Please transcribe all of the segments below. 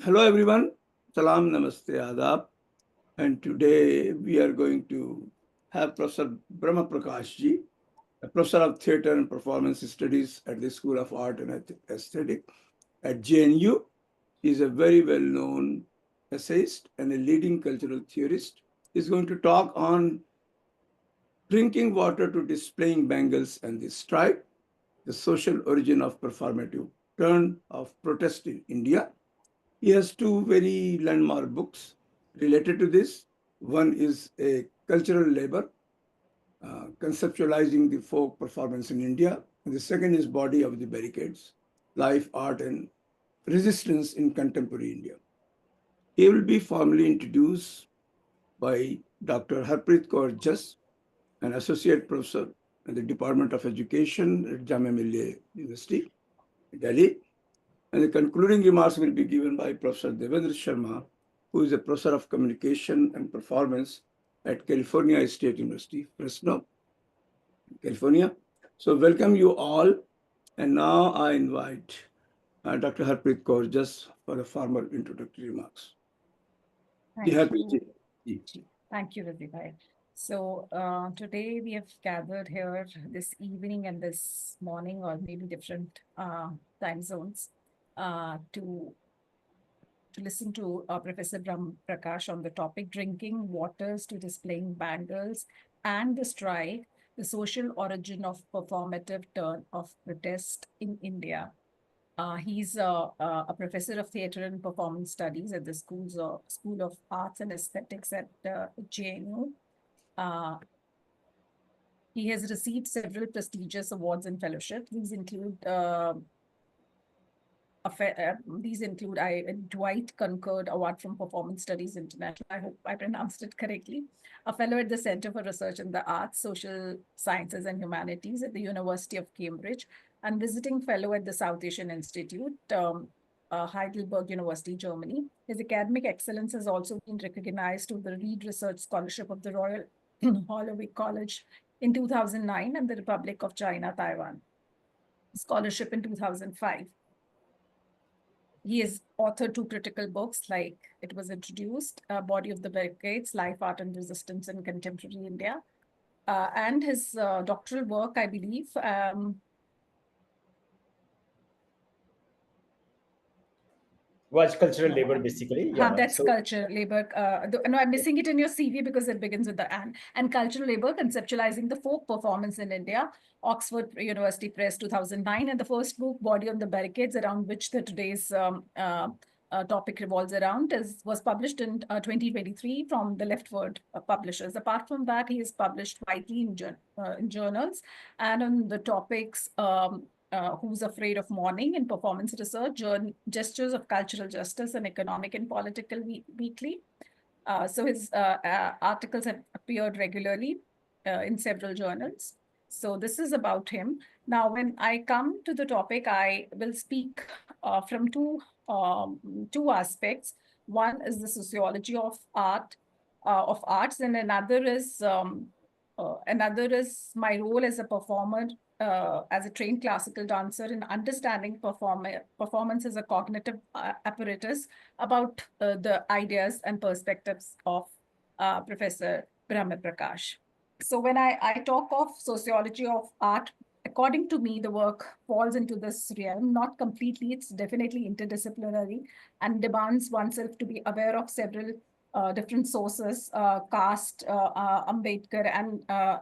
Hello everyone, Salam, Namaste, Adab. And today we are going to have Professor Brahma Prakash ji, a professor of theatre and performance studies at the School of Art and Aesthetic at JNU. He is a very well-known essayist and a leading cultural theorist. He's going to talk on drinking water to displaying bangles and the stripe, the social origin of performative turn of protest in India. He has two very landmark books related to this. One is a cultural labor, conceptualizing the folk performance in India. And the second is Body of the Barricades, Life, Art, and Resistance in Contemporary India. He will be formally introduced by Dr. Harpreet Kaur Jas, an associate professor in the Department of Education at Jamia Millia University, Delhi. And the concluding remarks will be given by Professor Devendra Sharma, who is a professor of communication and performance at California State University, Fresno, California. So welcome you all. And now I invite Dr. Harpreet Kaur Jas for the formal introductory remarks. Thank you. Thank you, Vidibhai. So today we have gathered here this evening and this morning, or maybe different time zones, to listen to Professor Prakash on the topic drinking waters to displaying bangles and the strike, the social origin of performative turn of protest in India. He's a professor of theatre and performance studies at the School of Arts and Aesthetics at JNU. Uh, he has received several prestigious awards and fellowships. These include Dwight Concord Award from Performance Studies International. I hope I pronounced it correctly. A fellow at the Center for Research in the Arts, Social Sciences and Humanities at the University of Cambridge, and visiting fellow at the South Asian Institute, Heidelberg University, Germany. His academic excellence has also been recognized through the Reed Research Scholarship of the Royal Holloway College in 2009 and the Republic of China, Taiwan scholarship in 2005. He has authored two critical books, like it was introduced, Body of the Barricades, Life, Art, and Resistance in Contemporary India. And his doctoral work, I believe, was cultural labor, basically. that's culture labor. No, I'm missing it in your CV because it begins with the and cultural labor, conceptualizing the folk performance in India, Oxford University Press, 2009, and the first book, Body on the Barricades, around which the today's topic revolves around, was published in 2023 from the Leftward publishers. Apart from that, he is published widely in journals and on the topics Who's Afraid of Mourning in Performance Research, Gestures of Cultural Justice and Economic and Political Weekly. So his articles have appeared regularly in several journals. So this is about him. Now, when I come to the topic, I will speak from two aspects. One is the sociology of arts, and another is my role as a performer, as a trained classical dancer, in understanding performance as a cognitive apparatus about the ideas and perspectives of Professor Brahma Prakash. So when I talk of sociology of art, according to me, the work falls into this realm, not completely. It's definitely interdisciplinary and demands oneself to be aware of several different sources, caste, Ambedkar,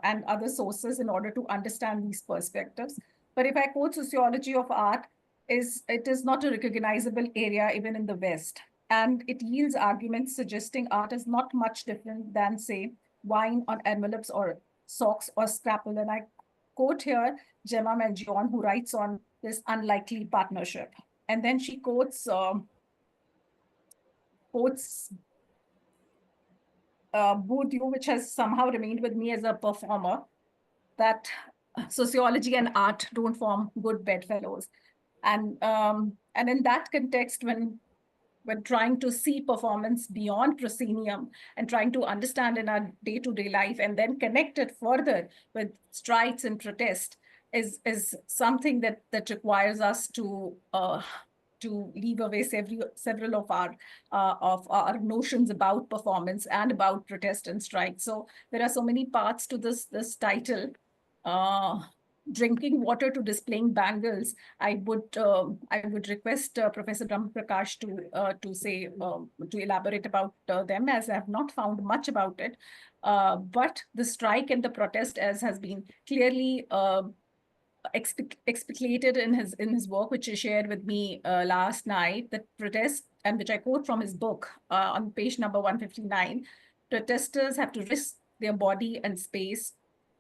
and other sources in order to understand these perspectives. But if I quote sociology of art, it is not a recognizable area even in the West. And it yields arguments suggesting art is not much different than, say, wine on envelopes or socks or scrapple. And I quote here Gemma Melchion, who writes on this unlikely partnership. And then she quotes Bourdieu, which has somehow remained with me as a performer, that sociology and art don't form good bedfellows. And in that context, when trying to see performance beyond proscenium and trying to understand in our day-to-day life and then connect it further with strikes and protest is something that requires us to to leave away several of our notions about performance and about protest and strike. So there are so many parts to this title. Drinking water to displaying bangles. I would request Professor Brahma Prakash to elaborate about them, as I have not found much about it. But the strike and the protest, as has been clearly explicitated in his work, which he shared with me last night, that protest, and which I quote from his book on page number 159, protesters have to risk their body and space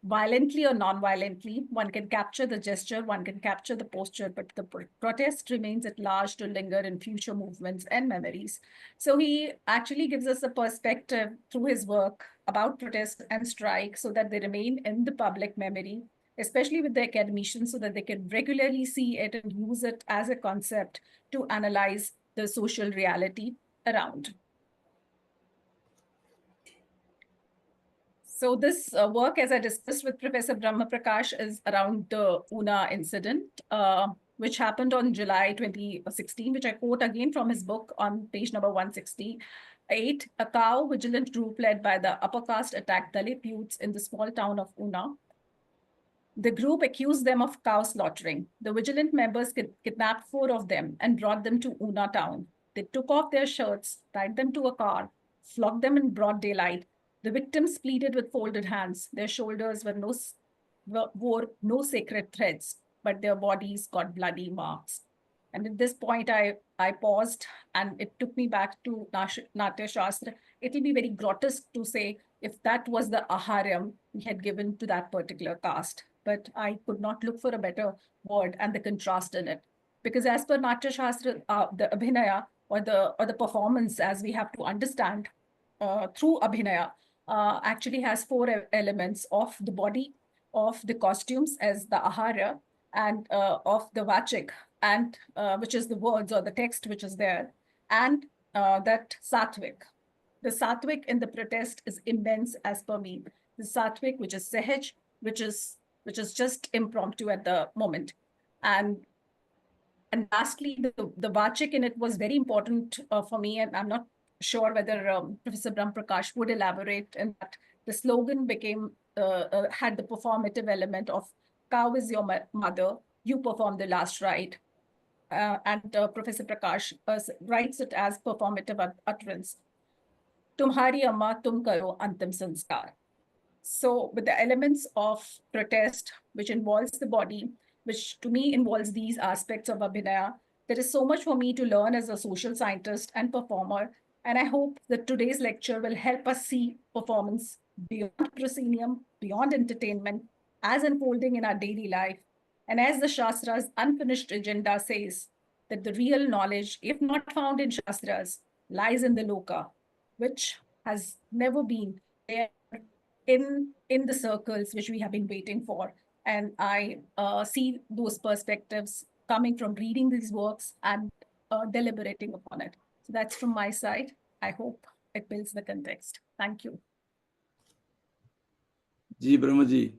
violently or non-violently. One can capture the gesture, one can capture the posture, but the protest remains at large to linger in future movements and memories. So he actually gives us a perspective through his work about protest and strike so that they remain in the public memory, especially with the academicians, so that they can regularly see it and use it as a concept to analyze the social reality around. So this work, as I discussed with Professor Brahma Prakash, is around the Una incident, which happened on July 2016, which I quote again from his book on page number 168. A cow vigilant group led by the upper caste attacked Dalit youths in the small town of Una. The group accused them of cow slaughtering. The vigilant members kidnapped 4 of them and brought them to Una town. They took off their shirts, tied them to a car, flogged them in broad daylight. The victims pleaded with folded hands. Their shoulders wore no sacred threads, but their bodies got bloody marks. And at this point, I paused, and it took me back to Natya Shastra. It will be very grotesque to say if that was the aharyam we had given to that particular caste. But I could not look for a better word and the contrast in it. Because as per Natya Shastra, the abhinaya or the performance, as we have to understand through abhinaya, actually has 4 elements of the body, of the costumes as the ahara, and of the vachik, and which is the words or the text which is there, and that sattvic. The sattvic in the protest is immense as per me. The sattvic, which is sehaj, which is just impromptu at the moment. And lastly, the vachik in it was very important for me, and I'm not sure whether Professor Brahm Prakash would elaborate in that. The slogan became had the performative element of "Cow is your mother, you perform the last rite," and Professor Prakash writes it as performative utterance. Tumhari amma tum karo antim sanskar. So with the elements of protest, which involves the body, which to me involves these aspects of Abhinaya, there is so much for me to learn as a social scientist and performer. And I hope that today's lecture will help us see performance beyond proscenium, beyond entertainment, as unfolding in our daily life. And as the Shastra's unfinished agenda says, that the real knowledge, if not found in Shastras, lies in the Loka, which has never been there in the circles which we have been waiting for. And I see those perspectives coming from reading these works and deliberating upon it. So that's from my side. I hope it builds the context. Thank you. Ji Brahma ji.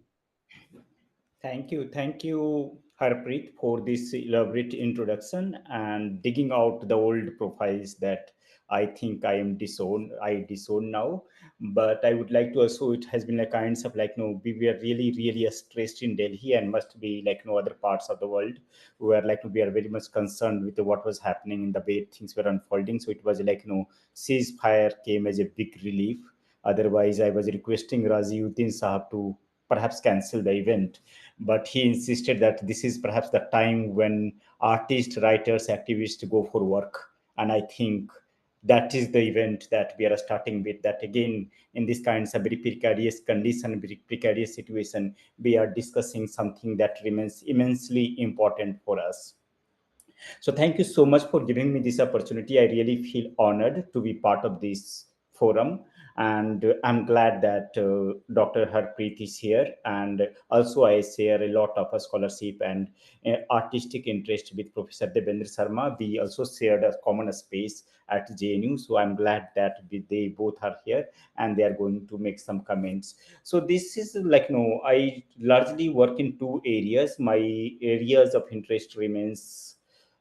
Thank you, Harpreet, for this elaborate introduction and digging out the old profiles that I think I disown now. But I would like to also, it has been a kind of like, we were really stressed in Delhi and must be like no other parts of the world where like we are very much concerned with what was happening in the way things were unfolding. So it was like, ceasefire came as a big relief. Otherwise, I was requesting Raziuddin Sahab to perhaps cancel the event, but he insisted that this is perhaps the time when artists, writers, activists go for work. And I think that is the event that we are starting with, that again in this kinds of very precarious condition, very precarious situation, we are discussing something that remains immensely important for us. So thank you so much for giving me this opportunity. I really feel honored to be part of this forum. And I'm glad that Dr. Harpreet is here. And also I share a lot of scholarship and artistic interest with Professor Devendra Sharma. We also shared a common space at JNU. So I'm glad that they both are here and they are going to make some comments. So this is like, I largely work in 2 areas. My areas of interest remains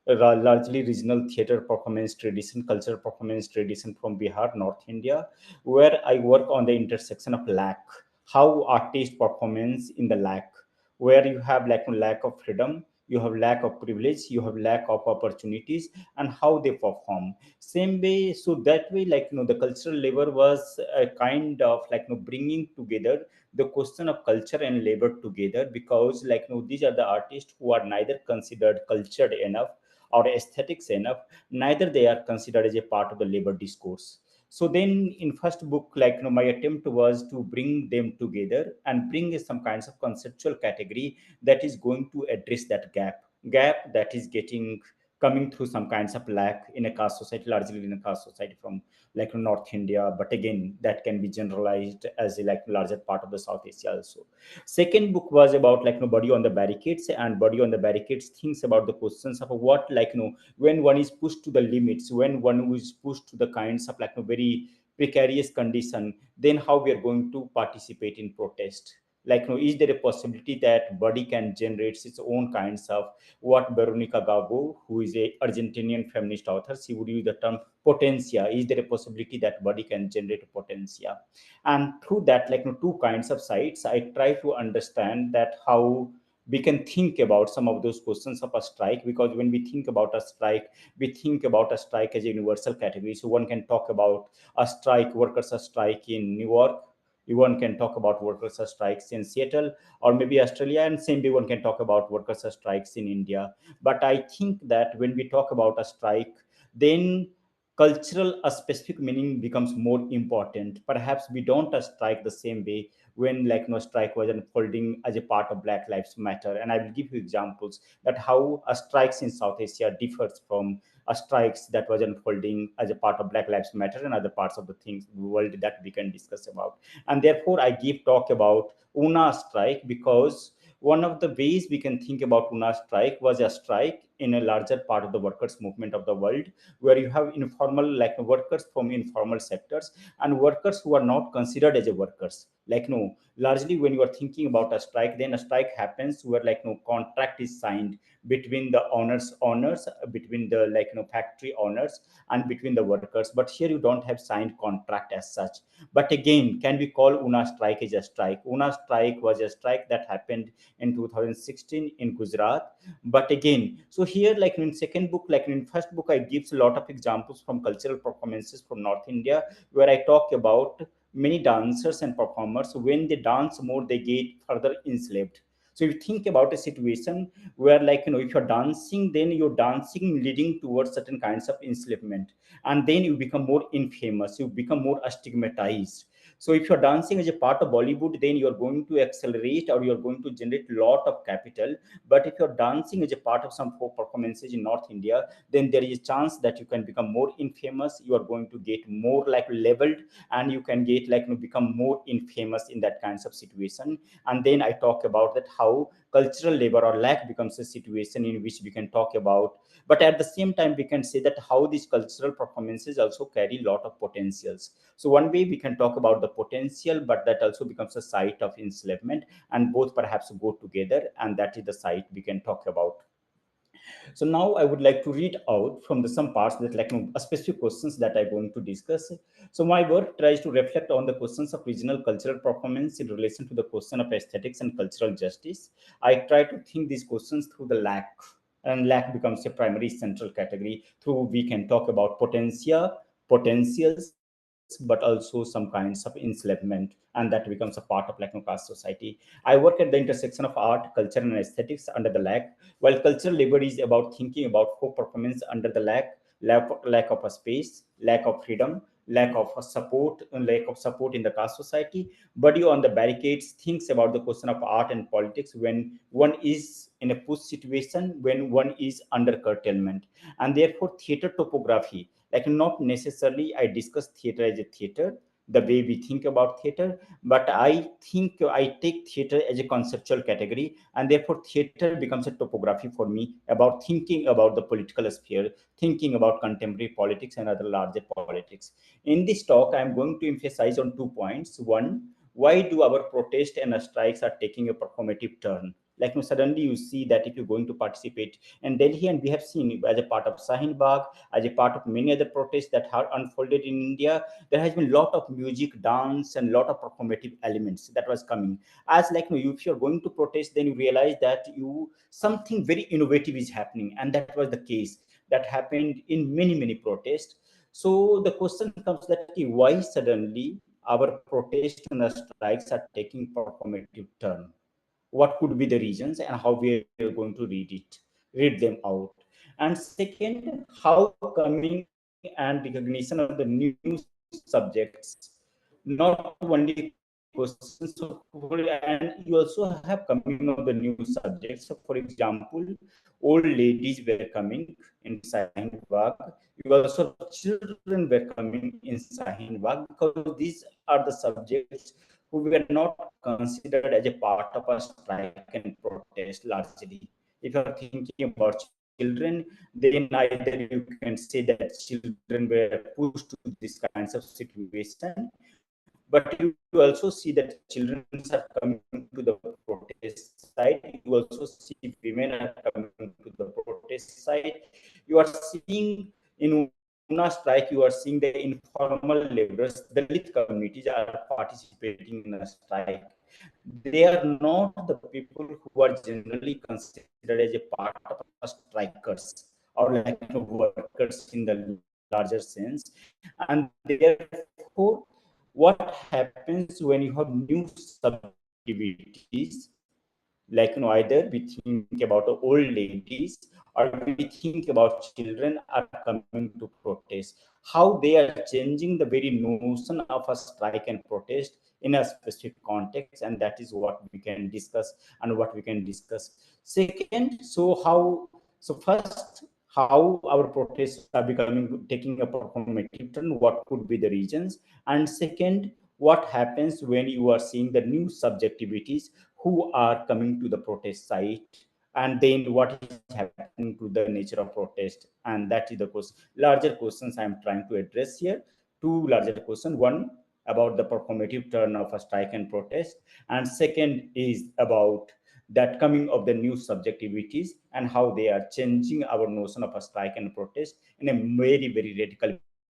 largely regional theater performance tradition, cultural performance tradition from Bihar, North India, where I work on the intersection of lack, how artists performance in the lack, where you have like lack of freedom, you have lack of privilege, you have lack of opportunities, and how they perform. Same way, so that way, like the cultural labor was a kind of like bringing together the question of culture and labor together, because like these are the artists who are neither considered cultured enough or aesthetics enough, neither they are considered as a part of the labor discourse. So then in first book, like my attempt was to bring them together and bring some kinds of conceptual category that is going to address that gap that is getting coming through some kinds of lack in a caste society, largely in a caste society from like North India, but again that can be generalized as a like larger part of the South Asia also. Second book was about like body on the barricades, and body on the barricades thinks about the questions of what like when one is pushed to the limits, when one is pushed to the kinds of like very precarious condition, then how we are going to participate in protest. Like is there a possibility that body can generate its own kinds of what Veronica Gago, who is a Argentinian feminist author, she would use the term potencia. Is there a possibility that body can generate potencia? And through that like two kinds of sites, I try to understand that how we can think about some of those questions of a strike, because when we think about a strike, we think about a strike as a universal category. So one can talk about a strike, workers a strike in New York, one can talk about workers strikes in Seattle or maybe Australia, and same way one can talk about workers strikes in India. But I think that when we talk about a strike, then cultural a specific meaning becomes more important. Perhaps we don't strike the same way when like strike was unfolding as a part of Black Lives Matter. And I will give you examples that how a strikes in South Asia differs from a strikes that was unfolding as a part of Black Lives Matter and other parts of the things world that we can discuss about. And therefore I give talk about Una strike, because one of the ways we can think about Una strike was a strike in a larger part of the workers movement of the world, where you have informal like workers from informal sectors and workers who are not considered as a workers. Like largely when you are thinking about a strike, then a strike happens where like contract is signed between the owners, between the like factory owners and between the workers. But here you don't have signed contract as such. But again, can we call Una strike as a strike? Una strike was a strike that happened in 2016 in Gujarat. But again, so here like in second book, like in first book, I gives a lot of examples from cultural performances from North India, where I talk about many dancers and performers. When they dance more, they get further enslaved. So if you think about a situation where like if you're dancing, then you're dancing leading towards certain kinds of enslavement, and then you become more infamous, you become more stigmatized. So if you're dancing as a part of Bollywood, then you're going to accelerate or you're going to generate a lot of capital. But if you're dancing as a part of some folk performances in North India, then there is a chance that you can become more infamous, you are going to get more like leveled, and you can get like become more infamous in that kinds of situation. And then I talk about that how cultural labor or lack becomes a situation in which we can talk about. But at the same time, we can say that how these cultural performances also carry a lot of potentials. So one way we can talk about the potential, but that also becomes a site of enslavement, and both perhaps go together, and that is the site we can talk about. So now I would like to read out from the some parts that like a specific questions that I'm going to discuss. So my work tries to reflect on the questions of regional cultural performance in relation to the question of aesthetics and cultural justice. I try to think these questions through the lack, and lack becomes a primary central category. Through we can talk about potentials, but also some kinds of enslavement, and that becomes a part of like caste society. I work at the intersection of art, culture, and aesthetics under the lack. While cultural labor is about thinking about folk performance under the lack of a space, lack of freedom, lack of a support, and lack of support in the caste society. Body on the barricades thinks about the question of art and politics when one is in a push situation, when one is under curtailment. And therefore theater topography, like not necessarily I discuss theater as a theater, the way we think about theater, but I think I take theater as a conceptual category, and therefore theater becomes a topography for me about thinking about the political sphere, thinking about contemporary politics and other larger politics. In this talk, I am going to emphasize on 2 points. One, why do our protests and strikes are taking a performative turn? Like suddenly you see that if you're going to participate in Delhi, and we have seen as a part of Sahin Bagh, as a part of many other protests that have unfolded in India, there has been a lot of music, dance, and a lot of performative elements that was coming. As like if you're going to protest, then you realize that you something very innovative is happening, and that was the case that happened in many protests. So the question comes that why suddenly our protests and the strikes are taking performative turn? What could be the reasons, and how we are going to read them out? And second, how coming and recognition of the new subjects, not only questions, and you also have coming of the new subjects. So for example, old ladies were coming in Sahine Bagh. You also have children were coming in Sahine Bagh, because these are the subjects who were not considered as a part of a strike and protest. And that is the question. Largely, if you are thinking about children, then either you can say that children were pushed to this kinds of situation, but you also see women are coming to the protest side. You also see children are coming to the protest side. You also see women are coming to the protest side. You are seeing in Una strike, you are seeing the informal laborers, the Dalit communities are participating in a strike. They are not the people who are generally considered as a part of a strikers, or like workers in the larger sense, and therefore what happens when you have new subjectivities, like whether it is political subjects, whether it is social subjects, whether it is either we think about old ladies or we think about children are coming to protest, how they are changing the very notion of a strike and protest in a specific context, and that is what we can discuss and what we can discuss. Second, first, how our protests are becoming taking a performative turn, what could be the reasons? And second, what happens when you are seeing the new subjectivities who are coming to the protest site, and then what is happening to the nature of protest? And that is the question, larger questions I am trying to address here. Two larger questions: one about the performative turn of a strike and protest, and second is about that coming of the new subjectivities and how they are changing our notion of a strike and protest in a very radical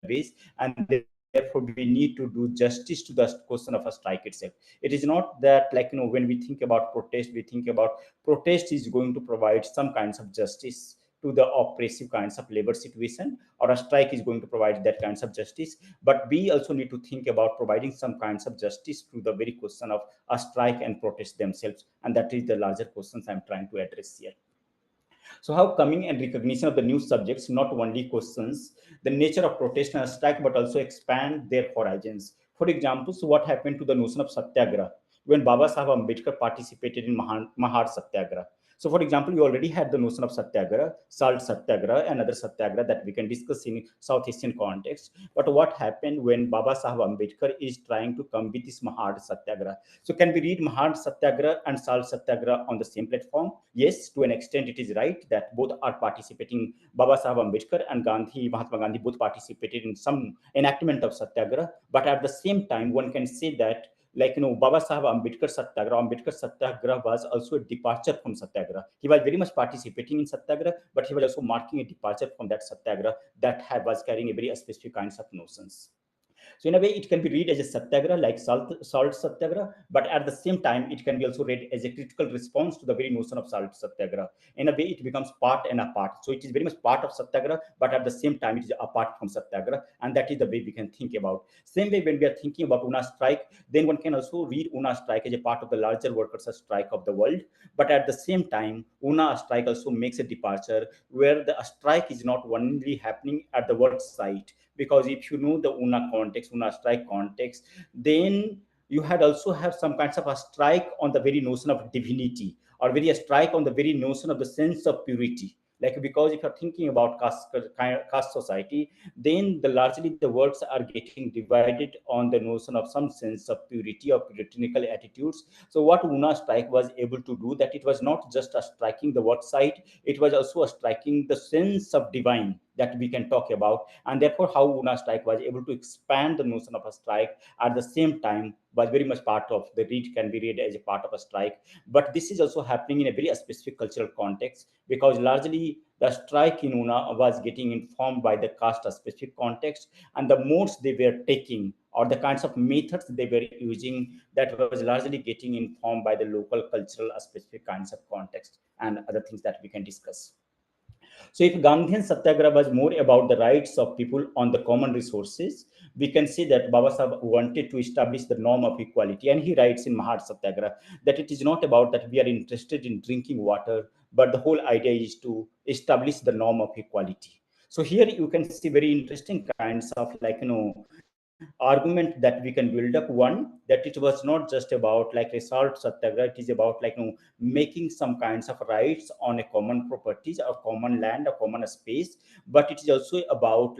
ways. And therefore we need to do justice to the question of a strike itself. It is not that, like when we think about protest, we think about protest is going to provide some kinds of justice to the oppressive kinds of labor situation, or a strike is going to provide that kinds of justice. But we also need to think about providing some kinds of justice to the very question of a strike and protest themselves, and that is the larger questions I'm trying to address here. So how coming and recognition of the new subjects not only questions the nature of protest and strike, but also expand their horizons. For example, so what happened to the notion of satyagraha when Baba Sahib Ambedkar participated in Mahar Satyagraha? So, for example, you already had the notion of satyagraha, salt satyagraha, and other satyagraha that we can discuss in South Asian context. But what happened when Baba Sahib Ambedkar is trying to come with this Mahar Satyagraha? So can we read Mahar Satyagraha and Salt Satyagraha on the same platform? Yes, to an extent it is right that both are participating. Baba Sahib Ambedkar and Mahatma Gandhi both participated in some enactment of Satyagraha. But at the same time, one can say that, like Baba Sahib Ambedkar Satyagraha was also a departure from Satyagraha. He was very much participating in Satyagraha, but he was also marking a departure from that Satyagraha that was carrying a very specific kinds of notions. So in a way, it can be read as a satyagraha, like salt satyagraha, but at the same time, it can be also read as a critical response to the very notion of salt satyagraha. In a way, it becomes part and apart. So it is very much part of satyagraha, but at the same time, it is apart from satyagraha, and that is the way we can think about. Same way, when we are thinking about Una strike, then one can also read Una strike as a part of the larger workers' strike of the world. But at the same time, Una strike also makes a departure where the strike is not only happening at the work site, because if you know the Una strike context, then you had also have some kinds of a strike on the very notion of divinity, or very a strike on the very notion of the sense of purity. Like, because if you're thinking about caste society, then the largely the works are getting divided on the notion of some sense of purity or puritanical attitudes. So what Una strike was able to do, that it was not just a striking the work site, it was also a striking the sense of divine that we can talk about, and therefore how Una strike was able to expand the notion of a strike at the same time was very much part of the read, can be read as a part of a strike. But this is also happening in a very specific cultural context, because largely the strike in Una was getting informed by the caste specific context, and the modes they were taking or the kinds of methods they were using, that was largely getting informed by the local cultural specific kinds of context and other things that we can discuss. So if Gandhian Satyagraha was more about the rights of people on the common resources, we can see that Baba Sahib wanted to establish the norm of equality. And he writes in Mahar Satyagraha that it is not about that we are interested in drinking water, but the whole idea is to establish the norm of equality. So here you can see very interesting kinds of argument that we can build up. One, that it was not just about like result Satyagraha, it is about making some kinds of rights on a common properties or common land or common space, but it is also about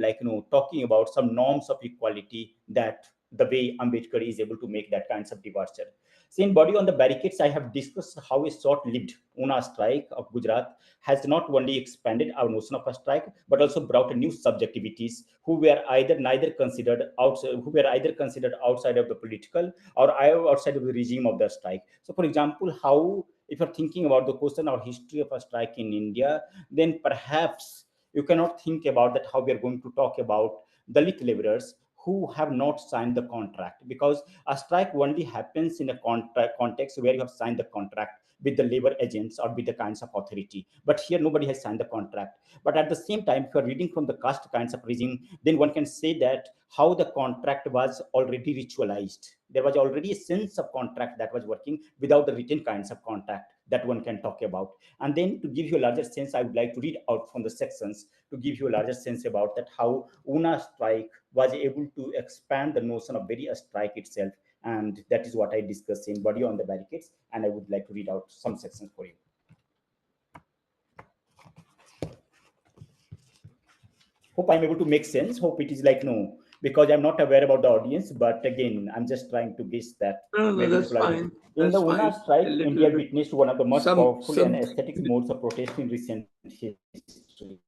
talking about some norms of equality, that the way Ambedkar is able to make that kinds of departure. So in Body on the Barricades, I have discussed how a short-lived Una strike of Gujarat has not only expanded our notion of a strike, but also brought new subjectivities who were either considered outside of the political or outside of the regime of the strike. So, for example, how if you're thinking about the question or history of a strike in India, then perhaps you cannot think about that how we are going to talk about Dalit laborers who have not signed the contract, because a strike only happens in a contract context where you have signed the contract with the labor agents or with the kinds of authority. But here nobody has signed the contract. But at the same time, if you are reading from the caste kinds of regime, then one can say that how the contract was already ritualized. There was already a sense of contract that was working without the written kinds of contract that one can talk about. And then to give you a larger sense, I would like to read out from the sections to give you a larger sense about that how Una strike was able to expand the notion of very strike itself. And that is what I discussed in Body on the Barricades. And I would like to read out some sections for you. Hope I'm able to make sense. Hope it is no, because I'm not aware about the audience. But again, I'm just trying to guess that No, no, maybe that's people are. fine. In the That's Una fine. strike, A little India bit. witnessed one of the most powerful and Some. aesthetic modes of protest in recent history.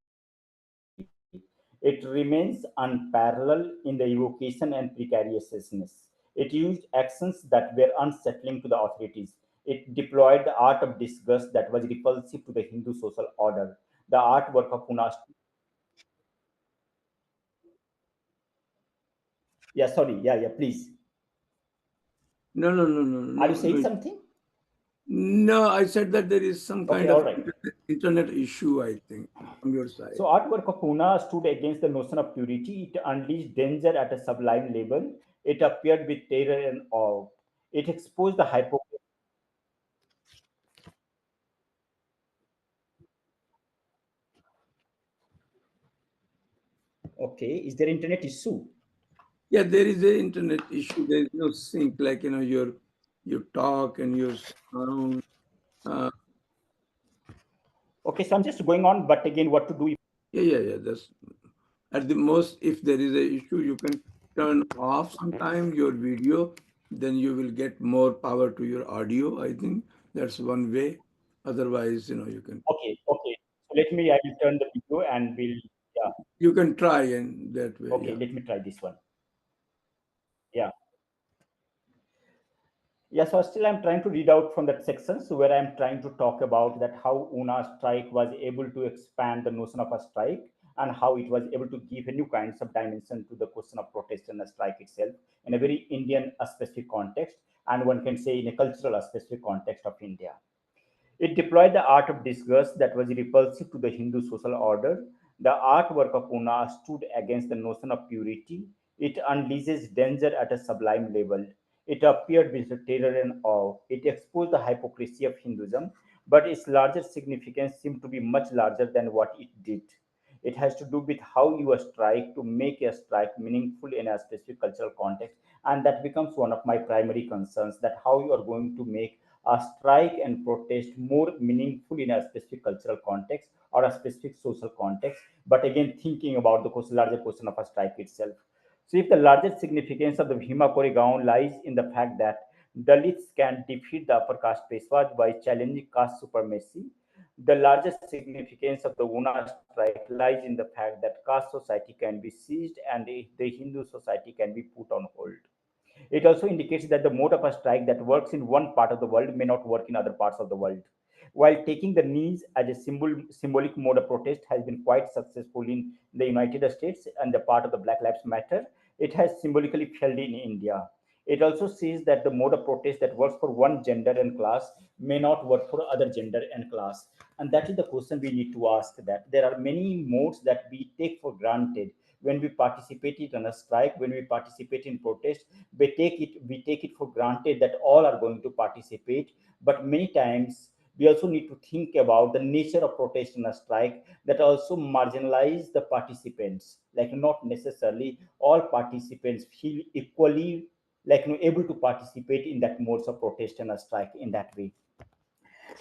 It remains unparalleled in the evocation and precariousness. It used accents that were unsettling to the authorities. It deployed the art of disgust that was repulsive to the Hindu social order. The artwork of Una. Yeah, sorry. Yeah, please. No, no, no, no, Are no, you saying no. something? No, I said that there is some Okay, kind all of right. internet issue, I think, from your So side. artwork of Pune stood against the notion of purity. It unleashed danger at a sublime level. It appeared with terror and awe. It exposed the hypocrisy. Okay, is there internet issue? Yeah, there is a internet issue. There is no sync, like your talk and your sound. Uh, Okay, so I'm just going on, but again, what to do? yeah. That's at the most. If there is a issue, you can turn off sometime your video. Then you will get more power to your audio. I think that's one way. Otherwise, you can Okay. So I will turn the video and yeah. you can try in that way. Okay, Yeah. let me try this one. Yeah. Yeah, so still I'm trying to read out from that section. So where I'm trying to talk about that how Una strike was able to expand the notion of a strike and how it was able to give a new kinds of dimension to the question of protest and a strike itself in a very Indian specific context, and one can say in a cultural specific context of India. It deployed the art of disgust that was repulsive to the Hindu social order. The artwork of Pune stood against the notion of purity. It unleashes danger at a sublime level. It appeared with terror and awe. It exposed the hypocrisy of Hinduism, but its larger significance seemed to be much larger than what it did. It has to do with how you strike to make a strike meaningful in a specific cultural context, and that becomes one of my primary concerns. That how you are going to make a strike and protest more meaningful in a specific cultural context or a specific social context. But again, thinking about the larger question of a strike itself. So, if the larger significance of the Bhima Koregaon lies in the fact that Dalits can defeat the upper caste Peshwas by challenging caste supremacy, The largest significance of the Una strike lies in the fact that caste society can be seized and the Hindu society can be put on hold. It also indicates that the mode of a strike that works in one part of the world may not work in other parts of the world. While taking the knees as a symbolic mode of protest has been quite successful in the United States and the part of the Black Lives Matter, it has symbolically failed in India. It also sees that the mode of protest that works for one gender and class may not work for other gender and class. And that is the question we need to ask, that there are many modes that we take for granted when we participate in a strike, when we participate in protest. We take it for granted that all are going to participate, but many times we also need to think about the nature of protest in a strike that also marginalize the participants, like not necessarily all participants feel equally, able to participate in that modes of protest and a strike in that way.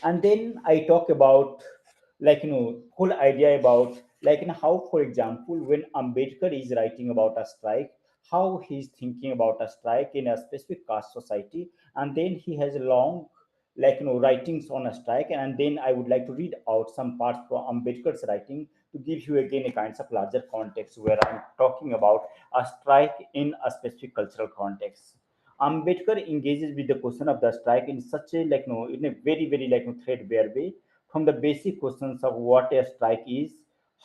And then I talk about, whole idea about, how, for example, when Ambedkar is writing about a strike, how he's thinking about a strike in a specific caste society. And then he has a long, writings on a strike. And then I would like to read out some parts from Ambedkar's writing to give you again a kinds of larger context where I'm talking about a strike in a specific cultural context. Ambedkar engages with the question of the strike in such a, in a very very, threadbare way, from the basic questions of what a strike is,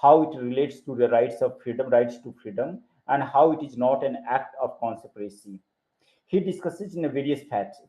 how it relates to the rights to freedom, and how it is not an act of conspiracy. He discusses in various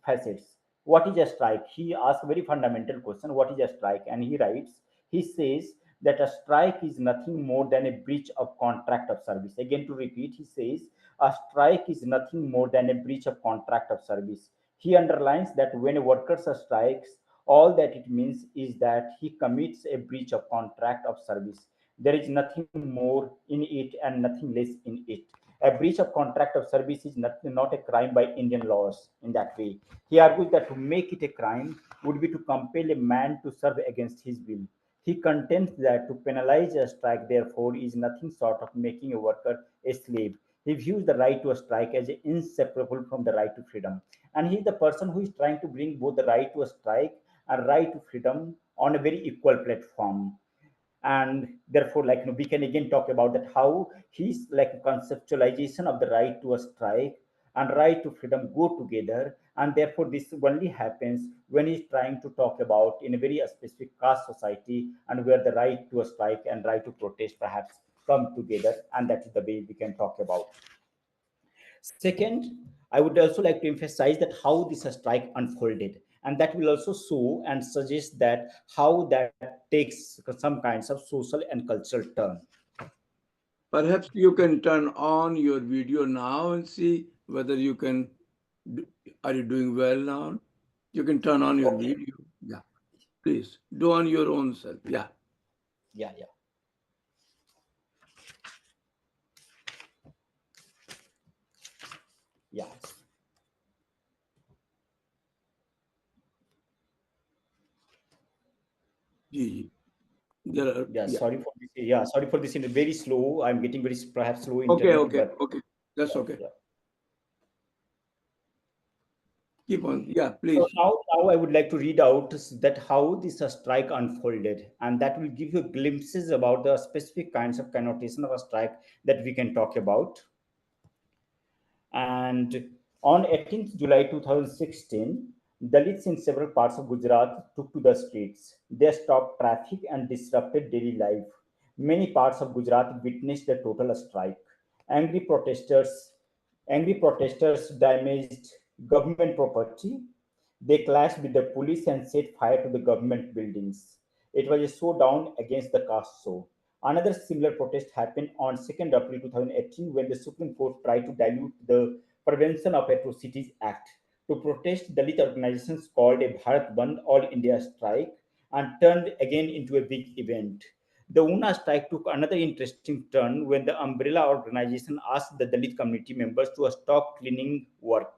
facets. What is a strike? He asks a very fundamental question, what is a strike? And he writes, he says that a strike is nothing more than a breach of contract of service. Again, to repeat, he says a strike is nothing more than a breach of contract of service. He underlines that when a worker strikes, all that it means is that he commits a breach of contract of service. There is nothing more in it and nothing less in it. A breach of contract of service is not a crime by Indian laws in that way. He argues that to make it a crime would be to compel a man to serve against his will. He contends that to penalize a strike, therefore, is nothing short of making a worker a slave. He views the right to a strike as inseparable from the right to freedom. And he is the person who is trying to bring both the right to a strike and right to freedom on a very equal platform. And therefore, we can again talk about that how his conceptualization of the right to a strike and right to freedom go together. And therefore this only happens when he's trying to talk about in a very specific caste society, and where the right to a strike and right to protest perhaps come together. And that is the way we can talk about. Second, I would also like to emphasize that how this strike unfolded, and that will also show and suggest that how that takes some kinds of social and cultural turn. Perhaps you can turn on your video now and see whether you can. Are you doing well now? You can turn on your Okay. video. Yeah, please do on your own self. Yeah. Yeah, yeah. Yeah. Gigi. There are, Yeah, yeah. sorry for this. Yeah, sorry for this. In very slow. I'm getting very perhaps slow Okay, internet, okay, but okay. That's yeah, okay. yeah. Keep on. Yeah, So please. now I would like to read out that how this strike unfolded, and that will give you glimpses about the specific kinds of connotation of a strike that we can talk about. And on 18th July 2016, Dalits in several parts of Gujarat took to the streets. They stopped traffic and disrupted daily life. Many parts of Gujarat witnessed a total strike. Angry protesters, Angry protesters damaged government property. They clashed with the police and set fire to the government buildings. It was a showdown against the caste show. Another similar protest happened on 2nd April 2018 when the Supreme Court tried to dilute the Prevention of Atrocities Act. To protest, Dalit organizations called a Bharat Bandh All India strike and turned again into a big event. The Una strike took another interesting turn when the umbrella organization asked the Dalit community members to stop cleaning work,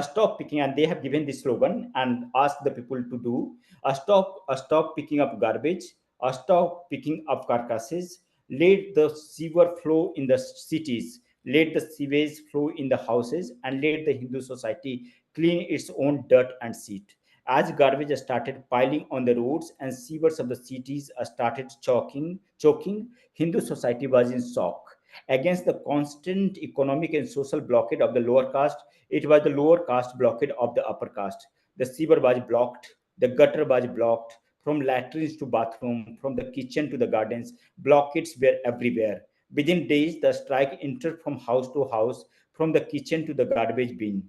stop picking, and they have given this slogan and asked the people to do stop picking up garbage, stop picking up carcasses, let the sewer flow in the cities, let the sewage flow in the houses, and let the Hindu society clean its own dirt and shit. As garbage started piling on the roads and sewers of the cities started choking, Hindu society was in shock. Against the constant economic and social blockade of the lower caste, it was the lower caste blockade of the upper caste. The sewer was blocked, the gutter was blocked, from latrines to bathroom, from the kitchen to the gardens, blockades were everywhere. Within days, the strike entered from house to house, from the kitchen to the garbage bin.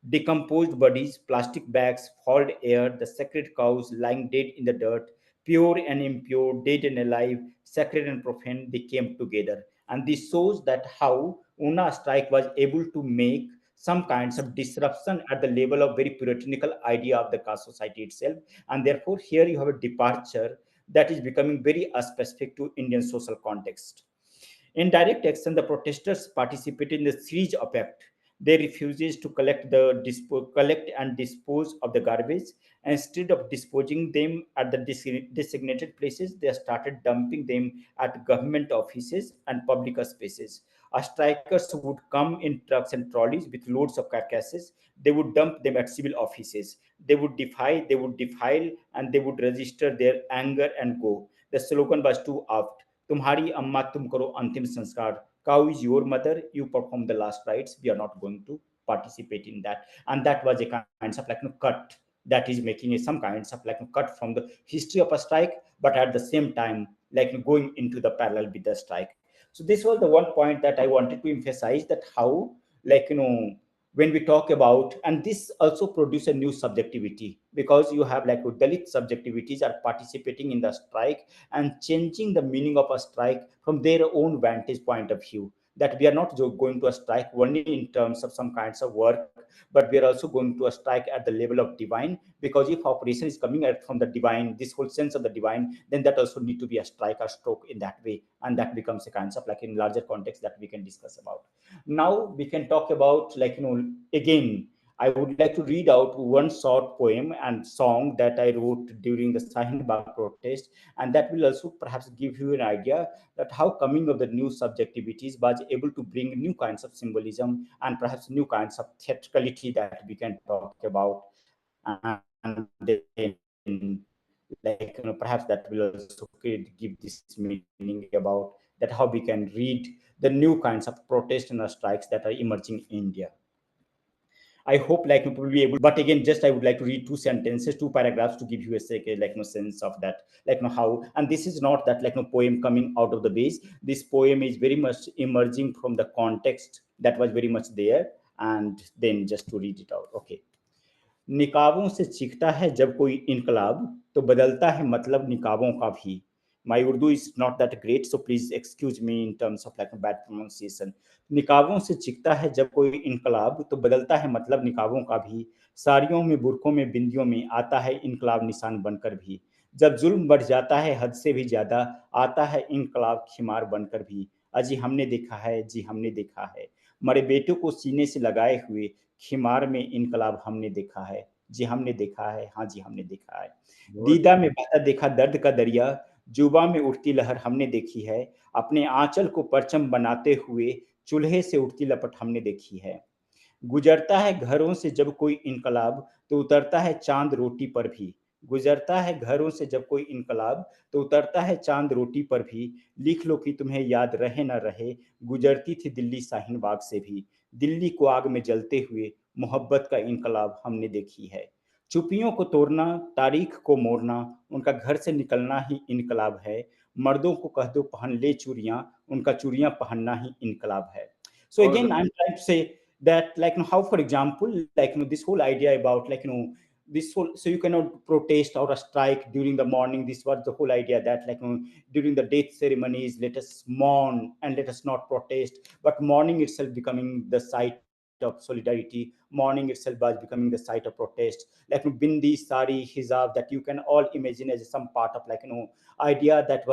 Decomposed bodies, plastic bags, fouled air, the sacred cows lying dead in the dirt, pure and impure, dead and alive, sacred and profane, they came together. And this shows that how Una strike was able to make some kinds of disruption at the level of very puritanical idea of the caste society itself. And therefore, here you have a departure that is becoming very specific to Indian social context. In direct action, the protesters participated in the siege of act. They refused to collect and dispose of the garbage. Instead of disposing them at the designated places, they started dumping them at government offices and public spaces. Strikers would come in trucks and trolleys with loads of carcasses. They would dump them at civil offices. They would defile, and they would register their anger and go. The slogan was too apt. तुम्हारी अम्मा तुम करो अंतिम संस्कार. Cow is your mother, you perform the last rites, we are not going to participate in that. And that was a kind of like cut that is making some kinds of like cut from the history of a strike, but at the same time like going into the parallel with the strike. So this was the one point that I wanted to emphasize, that how like when we talk about, and this also produce a new subjectivity, because you have like Dalit subjectivities are participating in the strike and changing the meaning of a strike from their own vantage point of view, that we are not going to a strike only in terms of some kinds of work, but we are also going to a strike at the level of divine, because if operation is coming at from the divine, this whole sense of the divine, then that also need to be a strike or stroke in that way, and that becomes a kind of like in larger context that we can discuss about. Now we can talk about like again, I would like to read out one short poem and song that I wrote during the Sahin Bagh protest, and that will also perhaps give you an idea that how coming of the new subjectivities was able to bring new kinds of symbolism and perhaps new kinds of theatricality that we can talk about. And then like perhaps that will also give this meaning about that how we can read the new kinds of protest and strikes that are emerging in India. I hope like people will be able to get it, but again, just I would like to read two sentences, two paragraphs to give you a sense of that, like how. And this is not that like poem coming out of the base. This poem is very much emerging from the context that was very much there. And then just to read it out, okay. निकाबों से चीखता है जब कोई इनकलाब, तो बदलता है मतलब निकाबों का भी. My Urdu is not that great, so please excuse me in terms of like a bad pronunciation. निकाबों से चीखता है जब कोई इनकलाब, तो बदलता है मतलब निकाबों का भी. साड़ियों में, बुरकों में, बिंदियों में आता है इनकलाब निशान बनकर भी. जब जुल्म बढ़ जाता है हद से भी ज्यादा, आता है इनकलाब खिमार बनकर भी. अजी हमने देखा है, जी हमने देखा है, मरे बेटों को सीने से लगाए हुए खिमार में इनकलाब हमने देखा है, जी हमने देखा है, हाँ जी हमने देखा है. दीदा में बहता देखा दर्द का दरिया, जुबा में उठती लहर हमने देखी है, अपने आंचल को परचम बनाते हुए चूल्हे से उठती लपट हमने देखी है. गुजरता है घरों से जब कोई इनकलाब, तो उतरता है चांद रोटी पर भी. गुजरता है घरों से जब कोई इनकलाब, तो उतरता है चांद रोटी पर भी. लिख लो कि तुम्हें याद रहे न रहे, गुजरती थी दिल्ली शाहीन बाग से भी. दिल्ली को आग में जलते हुए मोहब्बत का इनकलाब हमने देखी है. चुपियों को तोड़ना, तारीख को मोड़ना, उनका घर से निकलना ही इनकलाब है. मर्दों को कह दो पहन ले चूड़ियां, उनका चूड़ियां पहनना ही इनकलाब है. So again, I'm trying to say that how, for example, this whole idea about this whole, so you cannot protest or a strike during the morning. This was the whole idea that during the death ceremonies, let us mourn and let us not protest, but morning itself becoming the site of solidarity, morning itself was becoming the site of protest, bindi, sari, hijab, that you can all imagine as some part of idea that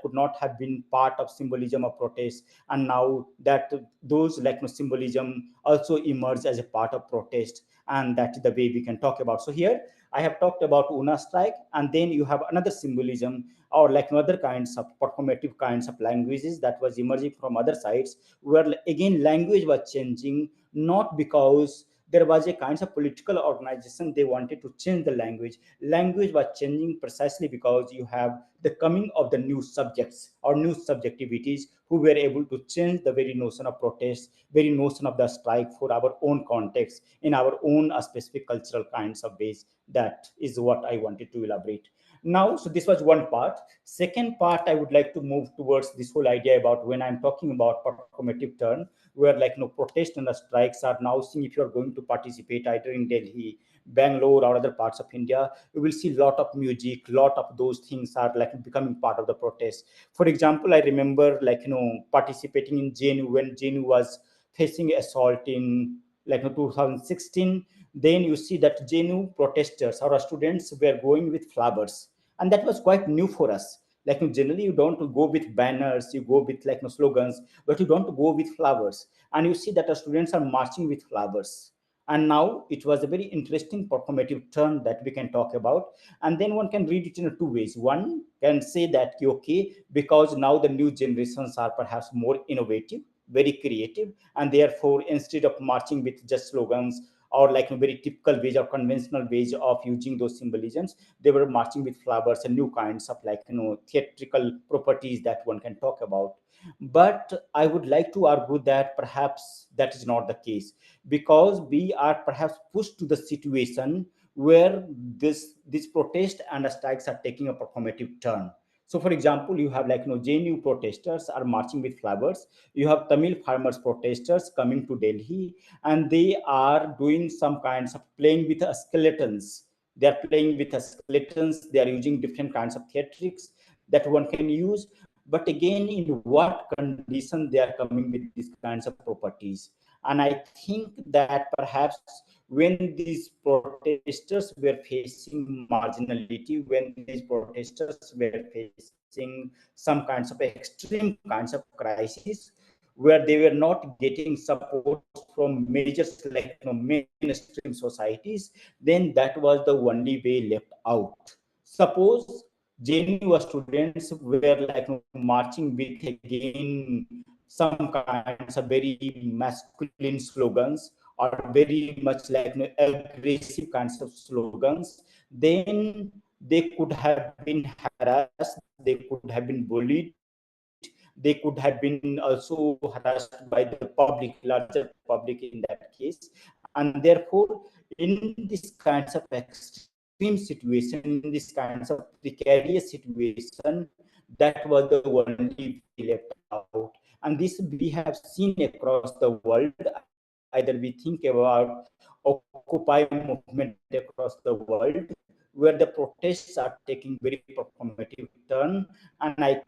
could not have been part of symbolism of protest. And now that those symbolism also emerge as a part of protest, and that's the way we can talk about. So here I have talked about Una strike, and then you have another symbolism or other kinds of performative kinds of languages that was emerging from other sides, where again language was changing, not because there was a kind of political organization. They wanted to change the language. Language was changing precisely because you have the coming of the new subjects or new subjectivities who were able to change the very notion of protest, very notion of the strike for our own context, in our own specific cultural kinds of ways. That is what I wanted to elaborate. Now, so this was one part. Second part, I would like to move towards this whole idea about when I'm talking about performative turn, where like protests and the strikes are now seeing, if you're going to participate either in Delhi, Bangalore, or other parts of India, you will see a lot of music, lot of those things are like becoming part of the protest. For example, I remember like participating in JNU when JNU was facing assault in like 2016. Then you see that JNU protesters or students were going with flowers, and that was quite new for us. Like generally you don't go with banners, you go with like slogans, but you don't go with flowers. And you see that the students are marching with flowers. And now it was a very interesting performative term that we can talk about. And then one can read it in two ways. One can say that okay, because now the new generations are perhaps more innovative, very creative, and therefore instead of marching with just slogans or like a very typical ways or conventional ways of using those symbolisms, they were marching with flowers and new kinds of like theatrical properties that one can talk about. But I would like to argue that perhaps that is not the case, because we are perhaps pushed to the situation where this protest and strikes are taking a performative turn. So for example, you have like JNU protesters are marching with flowers, you have Tamil farmers protesters coming to Delhi, and they are doing some kinds of playing with skeletons. They are playing with skeletons, they are using different kinds of theatrics that one can use. But again, in what condition they are coming with these kinds of properties? And I think that perhaps when these protesters were facing marginality, when these protesters were facing some kinds of extreme kinds of crisis, where they were not getting support from major like mainstream societies, then that was the only way left out. Suppose JNU students were like marching with again some kinds of very masculine slogans or very much like aggressive kinds of slogans, then they could have been harassed, they could have been harassed, they could have been bullied, they could have been also harassed by the public, larger public in that case. And therefore, in this kinds of extreme situation, in this kinds of precarious situation, that was the only way left out. And this we have seen across the world. Either we think about Occupy movement across the world, where the protests are taking very performative turn, and I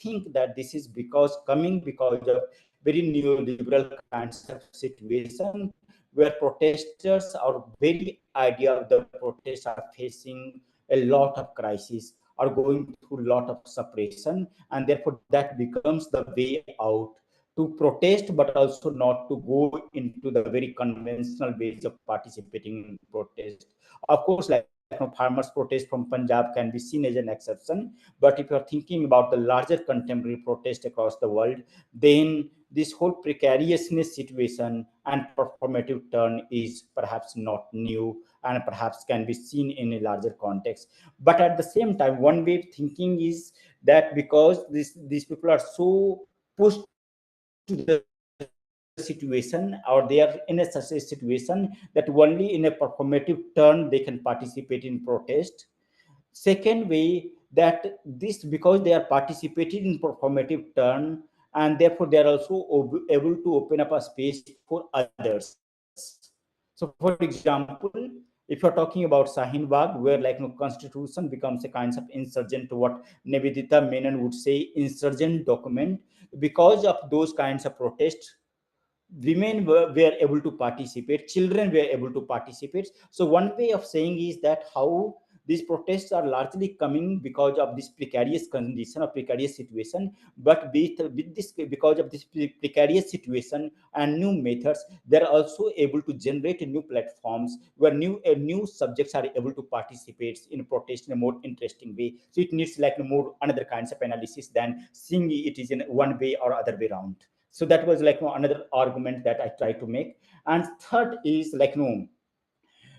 think that this is because coming because of very neoliberal kinds of situation, where protesters are taking very performative turn, and I think that this is because coming because of very neoliberal kinds of situation, where protesters or very idea of the protest are facing a lot of crisis, are going through a lot of suppression, and therefore that becomes the way out to protest, but also not to go into the very conventional ways of participating in protest. Of course, like farmers protest from Punjab can be seen as an exception, but if you're thinking about the larger contemporary protest across the world, then this whole precariousness situation and performative turn is perhaps not new and perhaps can be seen in a larger context. But at the same time, one way of thinking is that because these people are so pushed to the situation, or they are in a such a situation, that only in a performative turn they can participate in protest. Second way, that this because they are participating in performative turn, and therefore they are also able to open up a space for others. So for example, if you're talking about Shaheen Bagh, where like constitution becomes a kinds of insurgent, to what Nivedita Menon would say insurgent document, because of those kinds of protests, women were able to participate, children were able to participate. So one way of saying is that how these protests are largely coming because of this precarious condition or precarious situation, but with this because of this precarious situation and new methods, they're also able to generate new platforms where new subjects are able to participate in protest in a more interesting way. So it needs like more another kinds of analysis than seeing it is in one way or other way around. So that was like another argument that I try to make. And third is like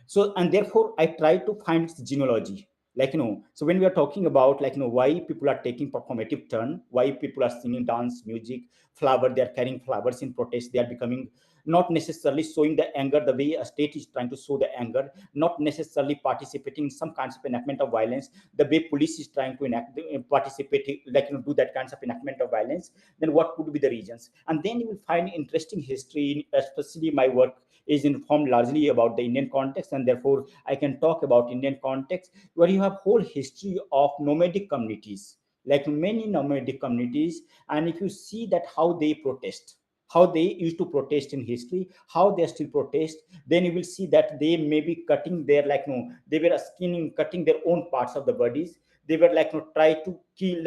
so and therefore I try to find its genealogy, so when we are talking about why people are taking performative turn, why people are singing dance music, flower, they are carrying flowers in protest, they are becoming not necessarily showing the anger the way a state is trying to show the anger, not necessarily participating in some kinds of enactment of violence the way police is trying to enact participate, do that kinds of enactment of violence, then what could be the reasons? And then you will find interesting history, especially my work is informed largely about the Indian context, and therefore I can talk about Indian context where you have whole history of nomadic communities, like many nomadic communities, and if you see that how they protest, how they used to protest in history, how they still protest, then you will see that they may be cutting their they were skinning, cutting their own parts of the bodies. They were try to kill,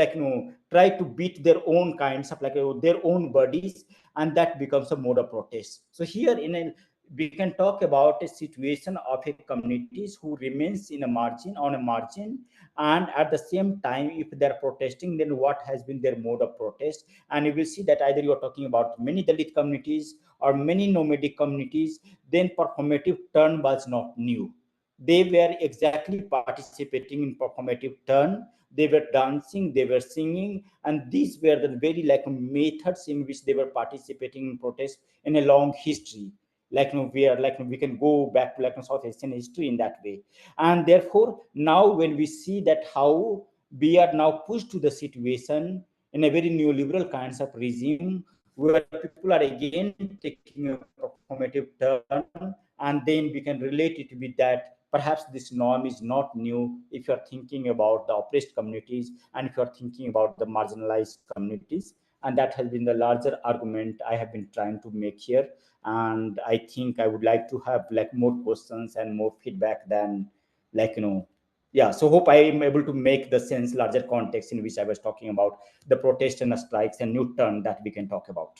try to beat their own kinds of their own bodies, and that becomes a mode of protest. So here in a we can talk about a situation of a communities who remains in a margin, on a margin, and at the same time if they're protesting, then what has been their mode of protest. And you will see that either you're talking about many Dalit communities or many nomadic communities, then performative turn was not new. They were exactly participating in performative turn, they were dancing, they were singing, and these were the very methods in which they were participating in protest in a long history. We are we can go back to South Asian history in that way. And therefore now when we see that how we are now pushed to the situation in a very neoliberal kinds of regime where people are again taking a performative turn, and then we can relate it with that perhaps this norm is not new if you're thinking about the oppressed communities and if you're thinking about the marginalized communities. And that has been the larger argument I have been trying to make here. And I think I would like to have more questions and more feedback than yeah. So hope I am able to make the sense larger context in which I was talking about the protest and the strikes and new turn that we can talk about.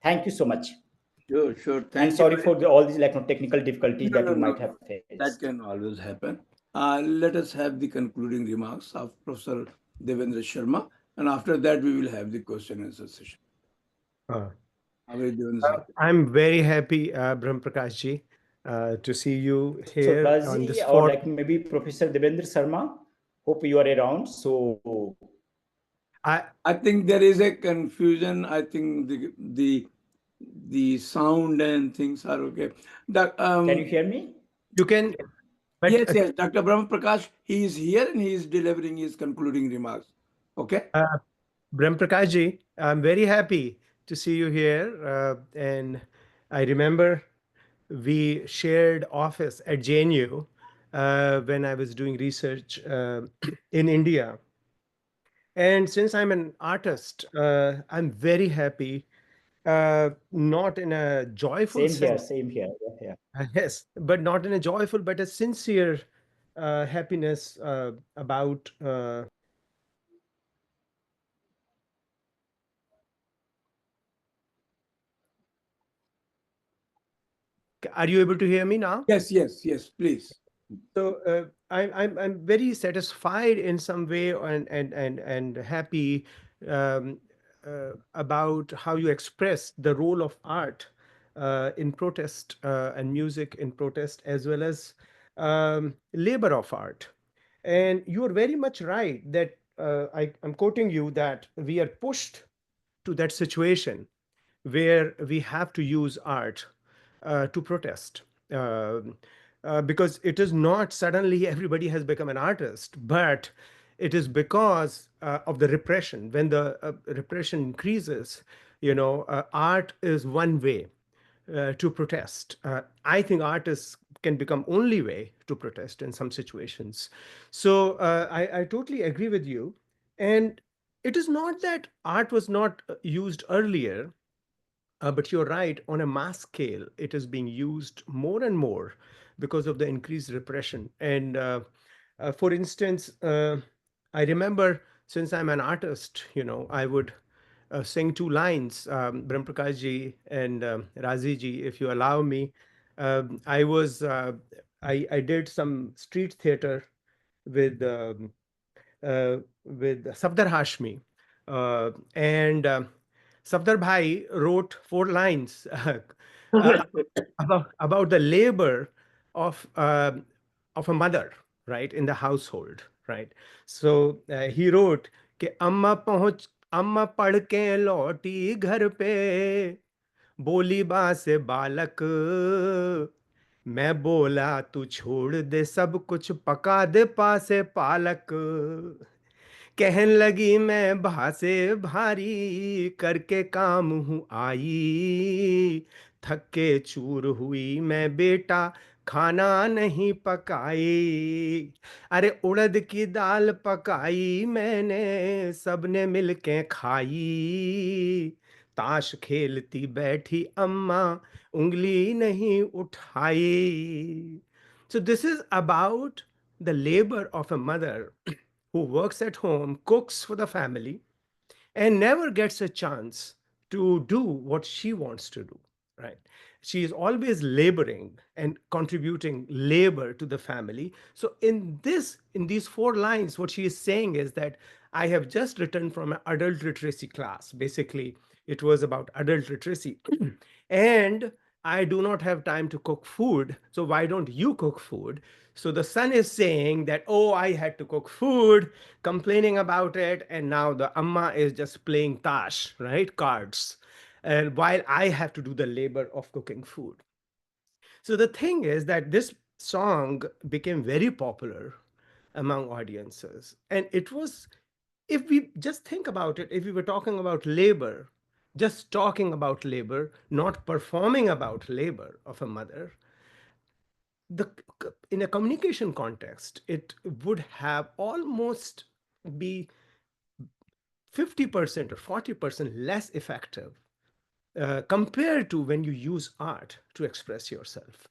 Thank you so much. Sure, sure. And Thank you sorry very for all these technical difficulties No, that you no, might no, have no. faced. That can always happen. Let us have the concluding remarks of Professor Devendra Sharma, and after that we will have the question and answer session. Uh, Aved Devendra sir. I'm very happy, Brahm Prakash ji, to see you So here on Razi this or fourth. maybe Professor Devendra Sharma, hope you are around. So I I think there is a confusion. I think the sound and things are okay. Doc- can you um, hear me? you can, but yes, yes. Dr. Brahma Prakash, he is here and he is delivering his concluding remarks. Okay. Brahm Prakash ji, I'm very happy to see you here, and I remember we shared office at JNU when I was doing research in India. And since I'm an artist, I'm very happy, not in a joyful Same here, sense, same here. Yeah, yeah. yes, but not in a joyful, but a sincere happiness about. Are you able to hear me now? Yes, yes, yes. Please. So I'm very satisfied in some way and happy about how you express the role of art in protest and music in protest as well as labor of art. And you are very much right that I'm quoting you that we are pushed to that situation where we have to use art to protest. Um because it is not suddenly everybody has become an artist, but it is because of the repression. When the repression increases, art is one way to protest. I think artists can become only way to protest in some situations. So I totally agree with you. And it is not that art was not used earlier, but you're right, on a mass scale, it is being used more and more because of the increased repression. And for instance, I remember since I'm an artist, I would sing two lines, Brahm Prakash ji and Razi ji, if you allow me. I was, I did some street theater with with Safdar Hashmi. And Safdar Bhai wrote 4 lines uh, about the labor of a mother, right, in the household, right? So he wrote कि अम्मा पढ़ के लौटी घर पे, बोली बा से बालक, मैं बोला तू छोड़ दे सब कुछ, पका दे पासे पालक। कहन लगी मैं भासे भारी, करके काम हूँ आई, थक के चूर हुई मैं बेटा, खाना नहीं पकाई। अरे उड़द की दाल पकाई मैंने, सबने मिलके खाई। ताश खेलती बैठी अम्मा, उंगली नहीं उठाई। So this is about the labor of a mother who works at home, cooks for the family, and never gets a chance to do what she wants to do, right? She is always laboring and contributing labor to the family. So in these 4 lines, what she is saying is that I have just returned from an adult literacy class. Basically, it was about adult literacy. And I do not have time to cook food. So why don't you cook food? So the son is saying that, oh, I had to cook food, complaining about it. And now the amma is just playing tash, right? Cards. And while I have to do the labor of cooking food. So the thing is that this song became very popular among audiences. And it was, if we just think about it, if we were talking about labor, just talking about labor, not performing about labor of a mother, the in a communication context, it would have almost be 50% or 40% less effective compared to when you use art to express yourself.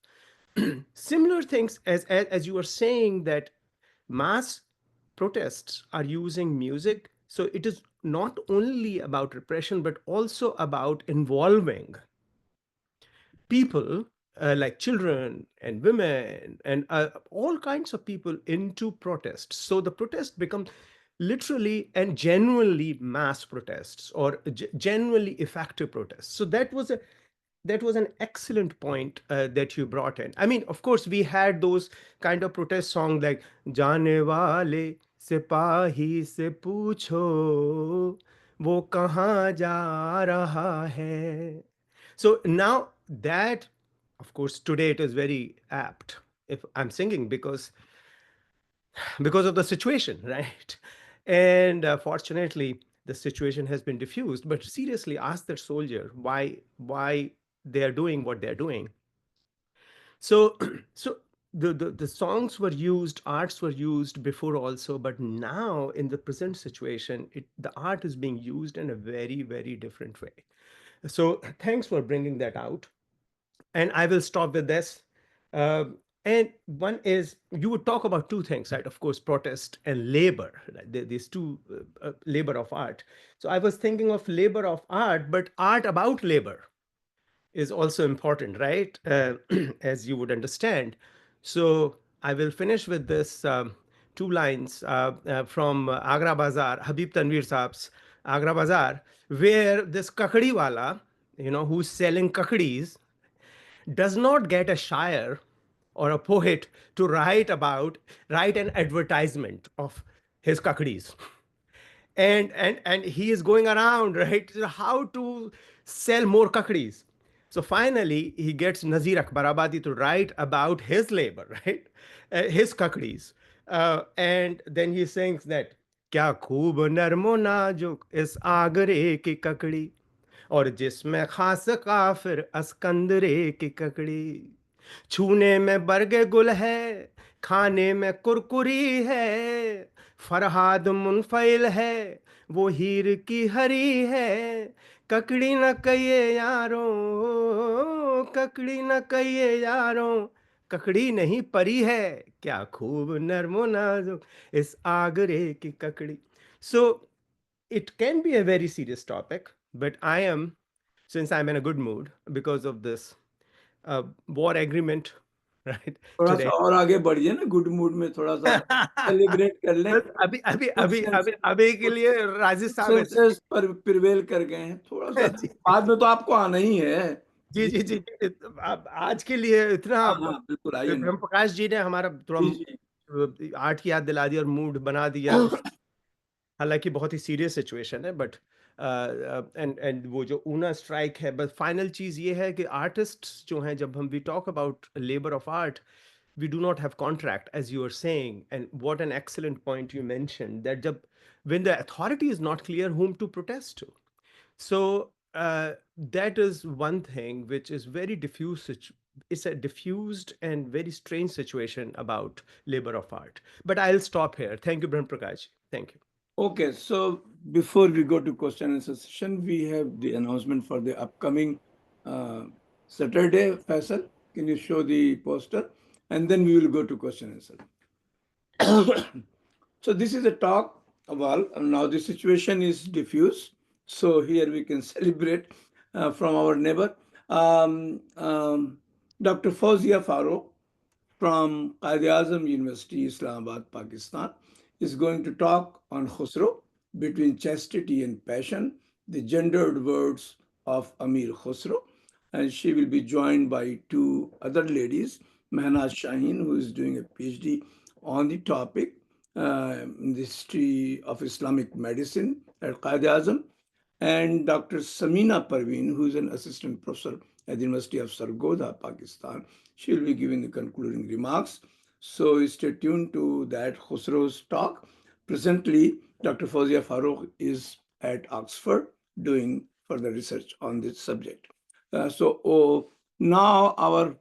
Similar things as you were saying that mass protests are using music. So it is not only about repression, but also about involving people like children and women and all kinds of people into protests. So the protest becomes literally and genuinely mass protests or genuinely effective protests. So that was an excellent point that you brought in. I mean, of course, we had those kind of protest songs like "Jaane wale सिपाही से पूछो, वो कहाँ जा रहा है." So now that, of course, today it is very apt if I'm singing because of the situation, right? And fortunately, the situation has been diffused. But seriously, ask that soldier why they are doing what they're doing. So so the songs were used, arts were used before also, but now in the present situation, the art is being used in a very, very different way. So thanks for bringing that out. And I will stop with this. And one is you would talk about two things, right? Of course, protest and labor, right? These two labor of art. So I was thinking of labor of art, but art about labor is also important, right? As you would understand. So I will finish with this 2 lines from Agra Bazaar, Habib Tanvir Saab's Agra Bazaar, where this kakadi wala, who's selling kakadis, does not get a shire or a poet to write an advertisement of his kakadis. And he is going around, right, how to sell more kakadis. So finally he gets Nazir Akbarabadi to write about his labor, right, his kakadis. And then he sings that क्या खूब नरमो नाजुक इस आगरे की ककड़ी, और जिसमें खास काफिर अस्कंदरे की ककड़ी, छूने में बरगे गुल है, खाने में कुरकुरी है, फरहाद मुनफैल है, वो हीर की हरी है, ककड़ी न कहिए यारों, ककड़ी न कहिए यारों, ककड़ी नहीं परी है, क्या खूब नरमो नाजुक इस आगरे की ककड़ी. So it can be a very serious topic, but since I'm in a good mood because of this war agreement right? थोड़ा सा Today. और आगे बढ़िए ना, गुड मूड में थोड़ा सा सेलिब्रेट कर लें। बस अभी अभी अभी अभी अभी के लिए राजेश साहब ऐसे सेंसेस पर प्रिवेल कर गए हैं, थोड़ा सा जी बाद में तो आपको आना ही है। जी जी जी जी, आज के लिए इतना हाँ हाँ बिल्कुल, आइए ना। ब्रह्म प्रकाश जी ने हमारा थोड़ा जी जी। आर्ट की याद दिला दी और मूड बना दिया। हालांकि बहुत ही सीरियस सिचुएशन है, बट एंड वो जो ऊना स्ट्राइक है, बस फाइनल चीज ये है कि आर्टिस्ट्स जो हैं, जब हम we talk about labour of art, we do not have contract, as you were saying. And what an excellent point you mentioned, that when the authority is not clear whom to protest to. So that is one thing which is very diffuse. It's a diffused and very strange situation about labor of art. But I'll stop here. Thank you, Brahm Prakash. Thank you. Okay, so before we go to question and answer session, we have the announcement for the upcoming Saturday. Faisal, can you show the poster? And then we will go to question and answer. So this is a talk. Well, now the situation is diffuse. So here we can celebrate from our neighbor, Dr. Fawzia Farooq from Qaid-e-Azam University, Islamabad, Pakistan, is going to talk on Khusro, between chastity and passion, the gendered words of Amir Khusro. And she will be joined by two other ladies, Mehnaz Shaheen, who is doing a PhD on the topic, in the history of Islamic medicine at Qaid-e-Azam, and Dr. Samina Parveen, who is an assistant professor at the University of Sargodha, Pakistan. She will be giving the concluding remarks. So stay tuned to that Khusro's talk. Presently, Dr. Fawzia Farooq is at Oxford doing further research on this subject. Now our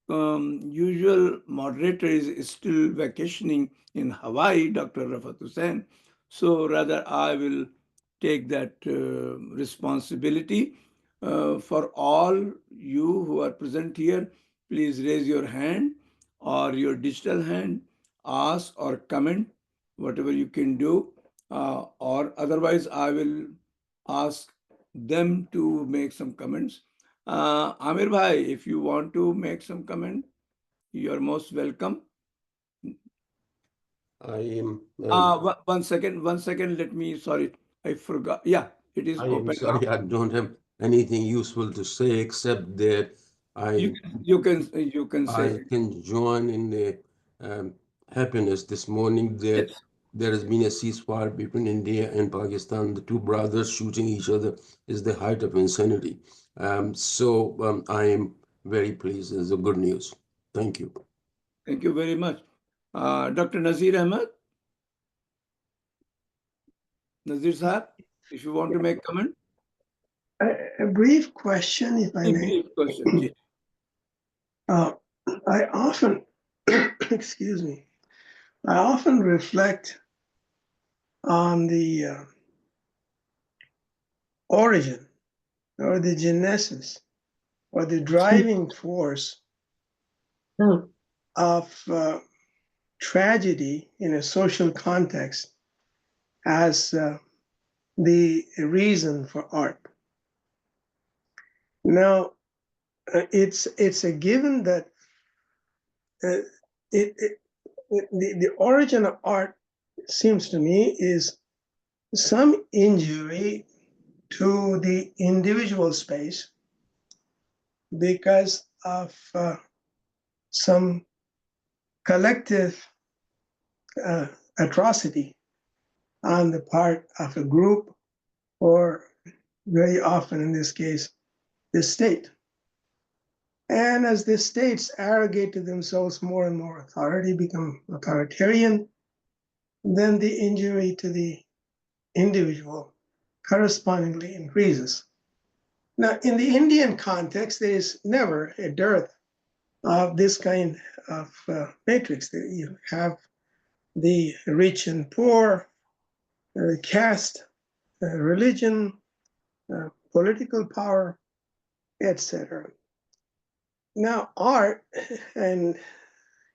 usual moderator is still vacationing in Hawaii, Dr. Rafat Hussain. So rather, I will take that responsibility. For all you who are present here, please raise your hand or your digital hand, ask or comment, whatever you can do. Or otherwise, I will ask them to make some comments. Amir Bhai, if you want to make some comment, you are most welcome. I am. One second. Let me. Sorry, I forgot. Yeah, it is I am open sorry. now. I don't have anything useful to say except that I You can say can join in the happiness this morning that yes. there has been a ceasefire between India and Pakistan. The two brothers shooting each other is the height of insanity. I am very pleased. It's a good news. Thank you. Thank you very much, Dr. Nazir Ahmed. Nazir Sahab, if you want to make comment. A brief question, if I A may. brief question. Ji. I often, excuse me, I often reflect on the origin or the genesis or the driving force of tragedy in a social context as the reason for art. Now, it's a given that uh, the origin of art seems to me is some injury to the individual space because of some collective atrocity on the part of a group, or very often in this case, the state. And as the states arrogate to themselves more and more authority, become authoritarian, then the injury to the individual correspondingly increases. Now, in the Indian context, there is never a dearth of this kind of matrix. You have the rich and poor, caste, religion, political power, etc. Now, art and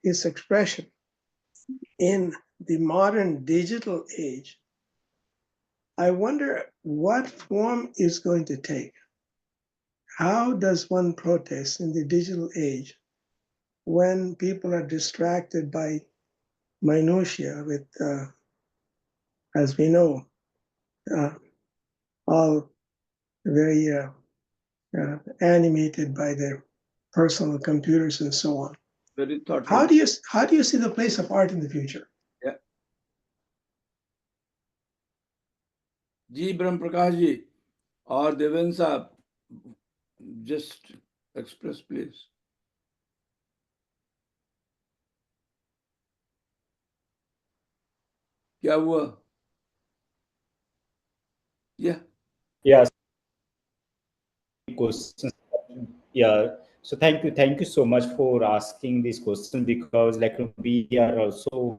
its expression in the modern digital age, I wonder what form it's going to take. How does one protest in the digital age? when people are distracted by minutia with, as we know, all very animated by their personal computers and so on. Very thoughtful. How do you see the place of art in the future? Yeah. जी ब्रह्म प्रकाश जी और देवेंद्र साहब, just express please. क्या हुआ? Yeah. Yeah. Questions. Yeah. So thank you so much for asking this question, because like we are also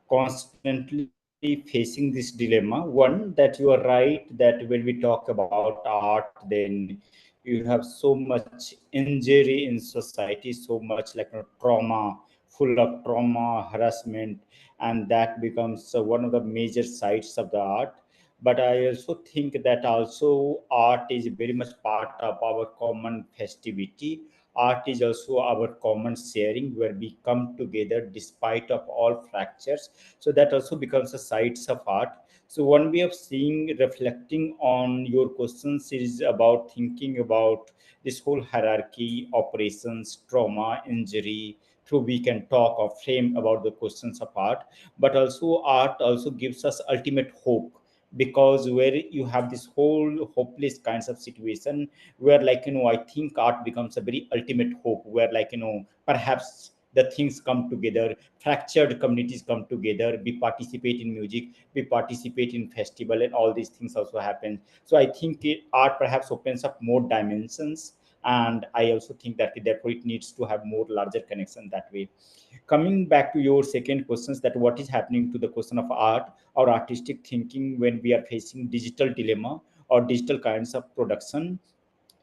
constantly facing this dilemma. One, that you are right that when we talk about art, then you have so much injury in society, so much like trauma, full of trauma, harassment, and that becomes one of the major sides of the art. But I also think that also art is very much part of our common festivity. Art is also our common sharing, where we come together despite of all fractures. So that also becomes a sides of art. So one way of seeing, reflecting on your questions, is about thinking about this whole hierarchy, operations, trauma, injury. Through we can talk or frame about the questions of art, but also art also gives us ultimate hope, because where you have this whole hopeless kinds of situation, where like I think art becomes a very ultimate hope, where like perhaps the things come together, fractured communities come together, we participate in music, we participate in festival, and all these things also happen. So I think art perhaps opens up more dimensions, and I also think that therefore it needs to have more larger connection that way. Coming back to your second questions, that what is happening to the question of art or artistic thinking when we are facing digital dilemma or digital kinds of production,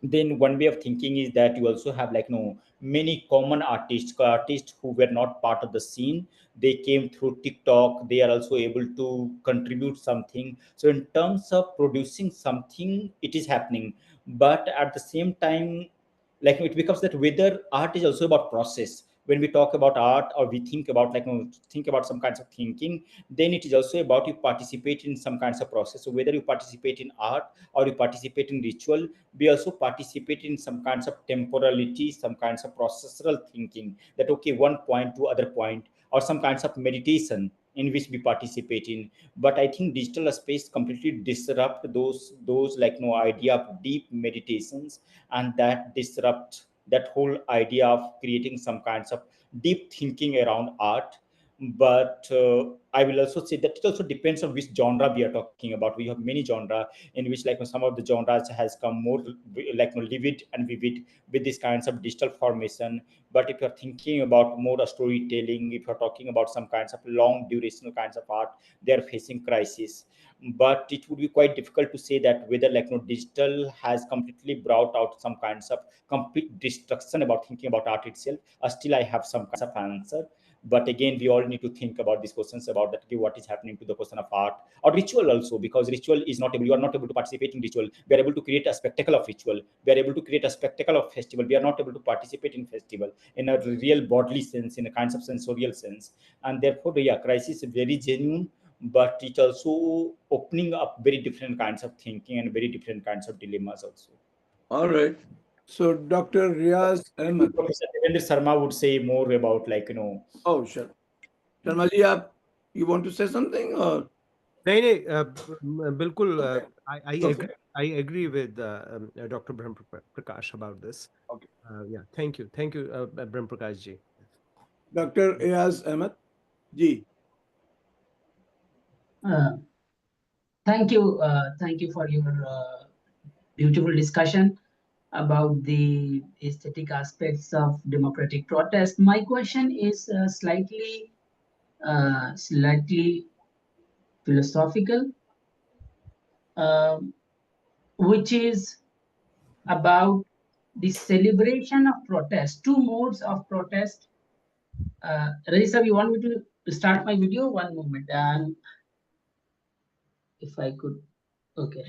then one way of thinking is that you also have like many common artists who were not part of the scene. They came through TikTok, they are also able to contribute something. So in terms of producing something, it is happening, but at the same time, like it becomes that whether art is also about process. When we talk about art, or we think about like think about some kinds of thinking, then it is also about you participate in some kinds of process. So whether you participate in art or you participate in ritual, we also participate in some kinds of temporality, some kinds of processual thinking, that okay, one point to other point, or some kinds of meditation in which we participate in. But I think digital space completely disrupt those like no idea of deep meditations, and that disrupt that whole idea of creating some kinds of deep thinking around art. But I will also say that it also depends on which genre we are talking about. We have many genre in which like some of the genres has come more like vivid and vivid with these kinds of digital formation. But if you're thinking about more storytelling, if you're talking about some kinds of long durational kinds of art, they are facing crisis. But it would be quite difficult to say that whether like digital has completely brought out some kinds of complete destruction about thinking about art itself. Still I have some kinds of answer. But again, we all need to think about these questions about that, okay, what is happening to the question of art or ritual also, because ritual is not able, you are not able to participate in ritual. We are able to create a spectacle of ritual, we are able to create a spectacle of festival, we are not able to participate in festival in a real bodily sense, in a kinds of sensorial sense. And therefore yeah, crisis is very genuine, but it also opening up very different kinds of thinking and very different kinds of dilemmas also. All right. So Dr. Riaz Ahmed. Professor Devendra Sharma would say more about like Oh, sure. Sharma ji, you want to say something or? नहीं नहीं बिल्कुल I Okay. agree. I agree with Dr. Brahm Prakash about this. Okay. Yeah, thank you, Brahm Prakash ji. Dr. Riaz Ahmed ji. Thank you for your beautiful discussion about the aesthetic aspects of democratic protest. My question is slightly philosophical, which is about the celebration of protest, two modes of protest. Raji sir, you want me to start my video? One moment, and if I could, okay.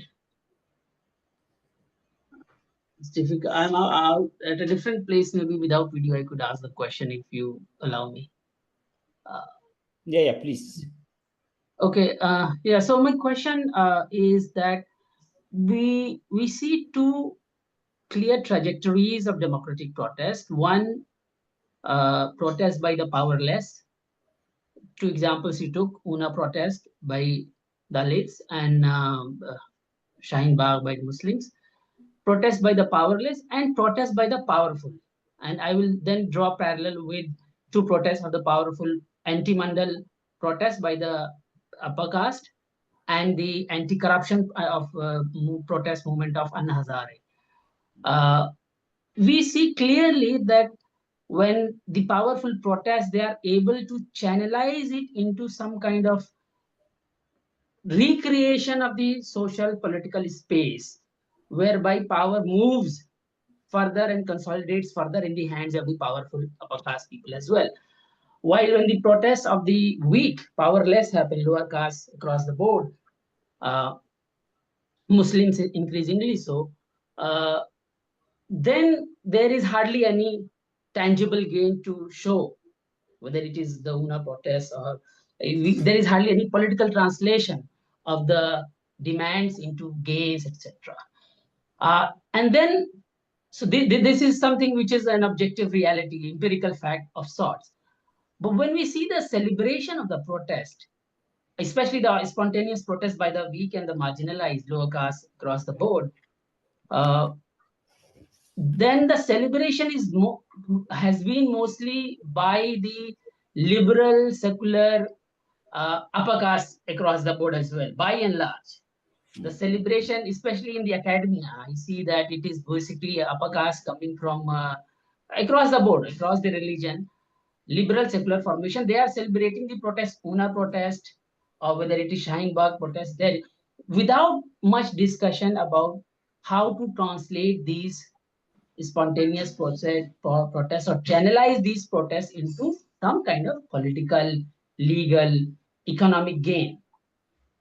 It's difficult. I'm out at a different place. Maybe without video, I could ask the question if you allow me. Yeah, please. Okay. Yeah. So my question is that we see two clear trajectories of democratic protest. One, protest by the powerless. Two examples you took: Una protest by Dalits and Shaheen Bagh by the Muslims. Protest by the powerless and protest by the powerful. And I will then draw parallel with two protests of the powerful: anti-Mandal protest by the upper caste and the anti-corruption of protest movement of Anna Hazare. Uh, we see clearly that when the powerful protest, they are able to channelize it into some kind of recreation of the social political space, whereby power moves further and consolidates further in the hands of the powerful upper caste people as well. While when the protests of the weak, powerless happen, lower caste across the board, uh, Muslims increasingly so, uh, then there is hardly any tangible gain to show, whether it is the Una protest or there is hardly any political translation of the demands into gains, etc. And then, so this is something which is an objective reality, empirical fact of sorts. But when we see the celebration of the protest, especially the spontaneous protest by the weak and the marginalized lower caste across the board, uh, then the celebration is has been mostly by the liberal, secular, upper caste across the board as well, by and large. The celebration, especially in the academia, I see that it is basically upper caste coming from across the board, across the religion, liberal secular formation. They are celebrating the protest, Una protest, or whether it is Shaheen Bagh protest, there, without much discussion about how to translate these spontaneous protests or channelize these protests into some kind of political, legal, economic gain.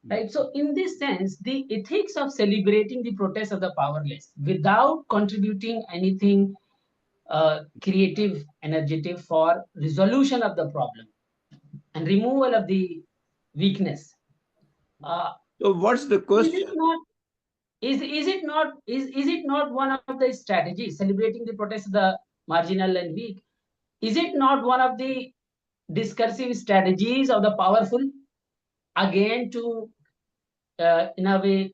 Right. So, in this sense, the ethics of celebrating the protest of the powerless without contributing anything creative, energetic for resolution of the problem and removal of the weakness. Uh, So what's the is it question? not? Is it not one of the strategies, celebrating the protest of the marginal and weak? Is it not one of the discursive strategies of the powerful, again to in a way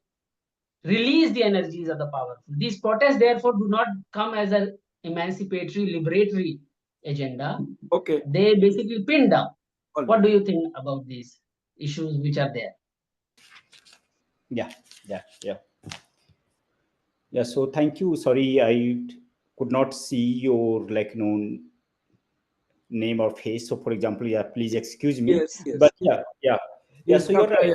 release the energies of the powerful? These protests therefore do not come as an emancipatory, liberatory agenda. Okay. They basically pin down. All What right. do you think about these issues which are there? Yeah. So thank you. Sorry, I could not see your name or face. So for example, please excuse me. Yes, yes. But yeah. He's So you're Dr. right.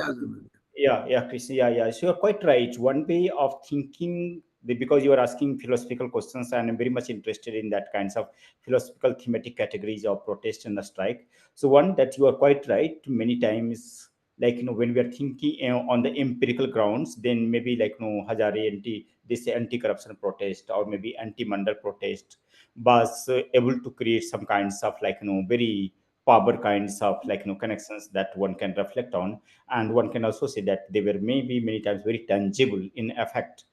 Ayaz. Chris. Yeah. So you're quite right. One way of thinking, because you are asking philosophical questions, and I'm very much interested in that kinds of philosophical thematic categories of protest and the strike. So one, that you are quite right. Many times, when we are thinking on the empirical grounds, then maybe Hazare they say anti-corruption protest, or maybe anti-mandal protest, was able to create some kinds of very power kinds of connections that one can reflect on, and one can also say that they were maybe many times very tangible in effect.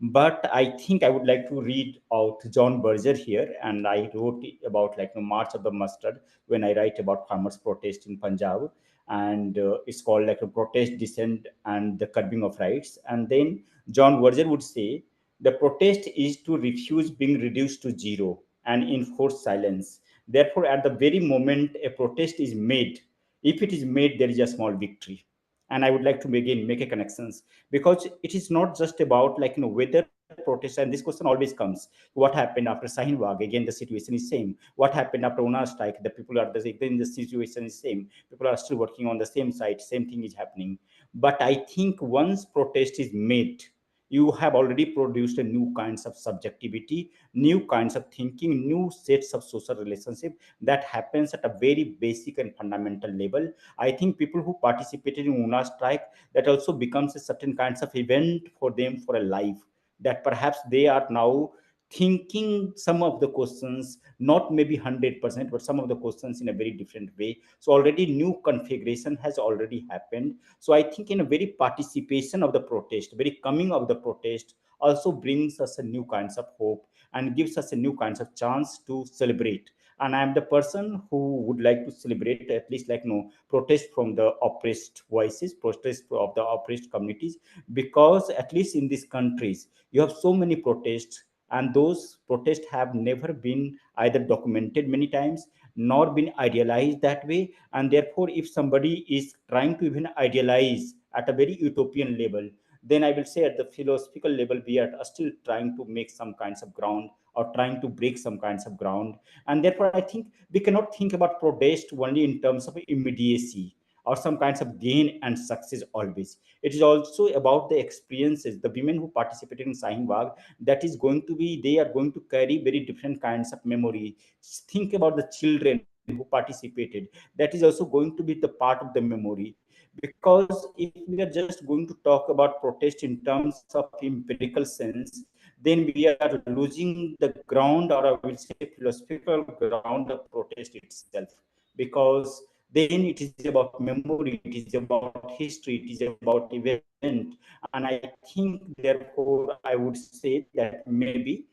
But I think I would like to read out John Berger here, and I wrote about March of the Mustard when I write about farmers protest in Punjab, and it's called a protest, dissent, and the curbing of rights. And then John Berger would say the protest is to refuse being reduced to zero and enforce silence. Therefore, at the very moment a protest is made, if it is made, there is a small victory. And I would like to again make a connections, because it is not just about whether protest, and this question always comes: what happened after Sahin Wag? Again, the situation is same. What happened after Una strike? The people are then the situation is same. People are still working on the same site. Same thing is happening. But I think once protest is made, you have already produced a new kinds of subjectivity, new kinds of thinking, new sets of social relationship that happens at a very basic and fundamental level. I think people who participated in Una strike, that also becomes a certain kinds of event for them for a life. that perhaps they are now thinking some of the questions, not maybe 100%, but some of the questions in a very different way. So already new configuration has already happened. So I think in a very participation of the protest, very coming of the protest also brings us a new kinds of hope and gives us a new kinds of chance to celebrate. And I am the person who would like to celebrate, at least like protest from the oppressed voices, protest of the oppressed communities, because at least in these countries you have so many protests, and those protests have never been either documented many times nor been idealized that way. And therefore if somebody is trying to even idealize at a very utopian level, then I will say at the philosophical level we are still trying to make some kinds of ground or trying to break some kinds of ground. And therefore I think we cannot think about protest only in terms of immediacy or some kinds of gain and success always. It is also about the experiences. The women who participated in Shaheen Bagh, that is going to be, they are going to carry very different kinds of memory. Think about the children who participated. That is also going to be the part of the memory. Because if we are just going to talk about protest in terms of empirical sense, then we are losing the ground, or I will say philosophical ground of protest itself. Because then it is about memory, it is about history, it is about event. And I think therefore I would say that maybe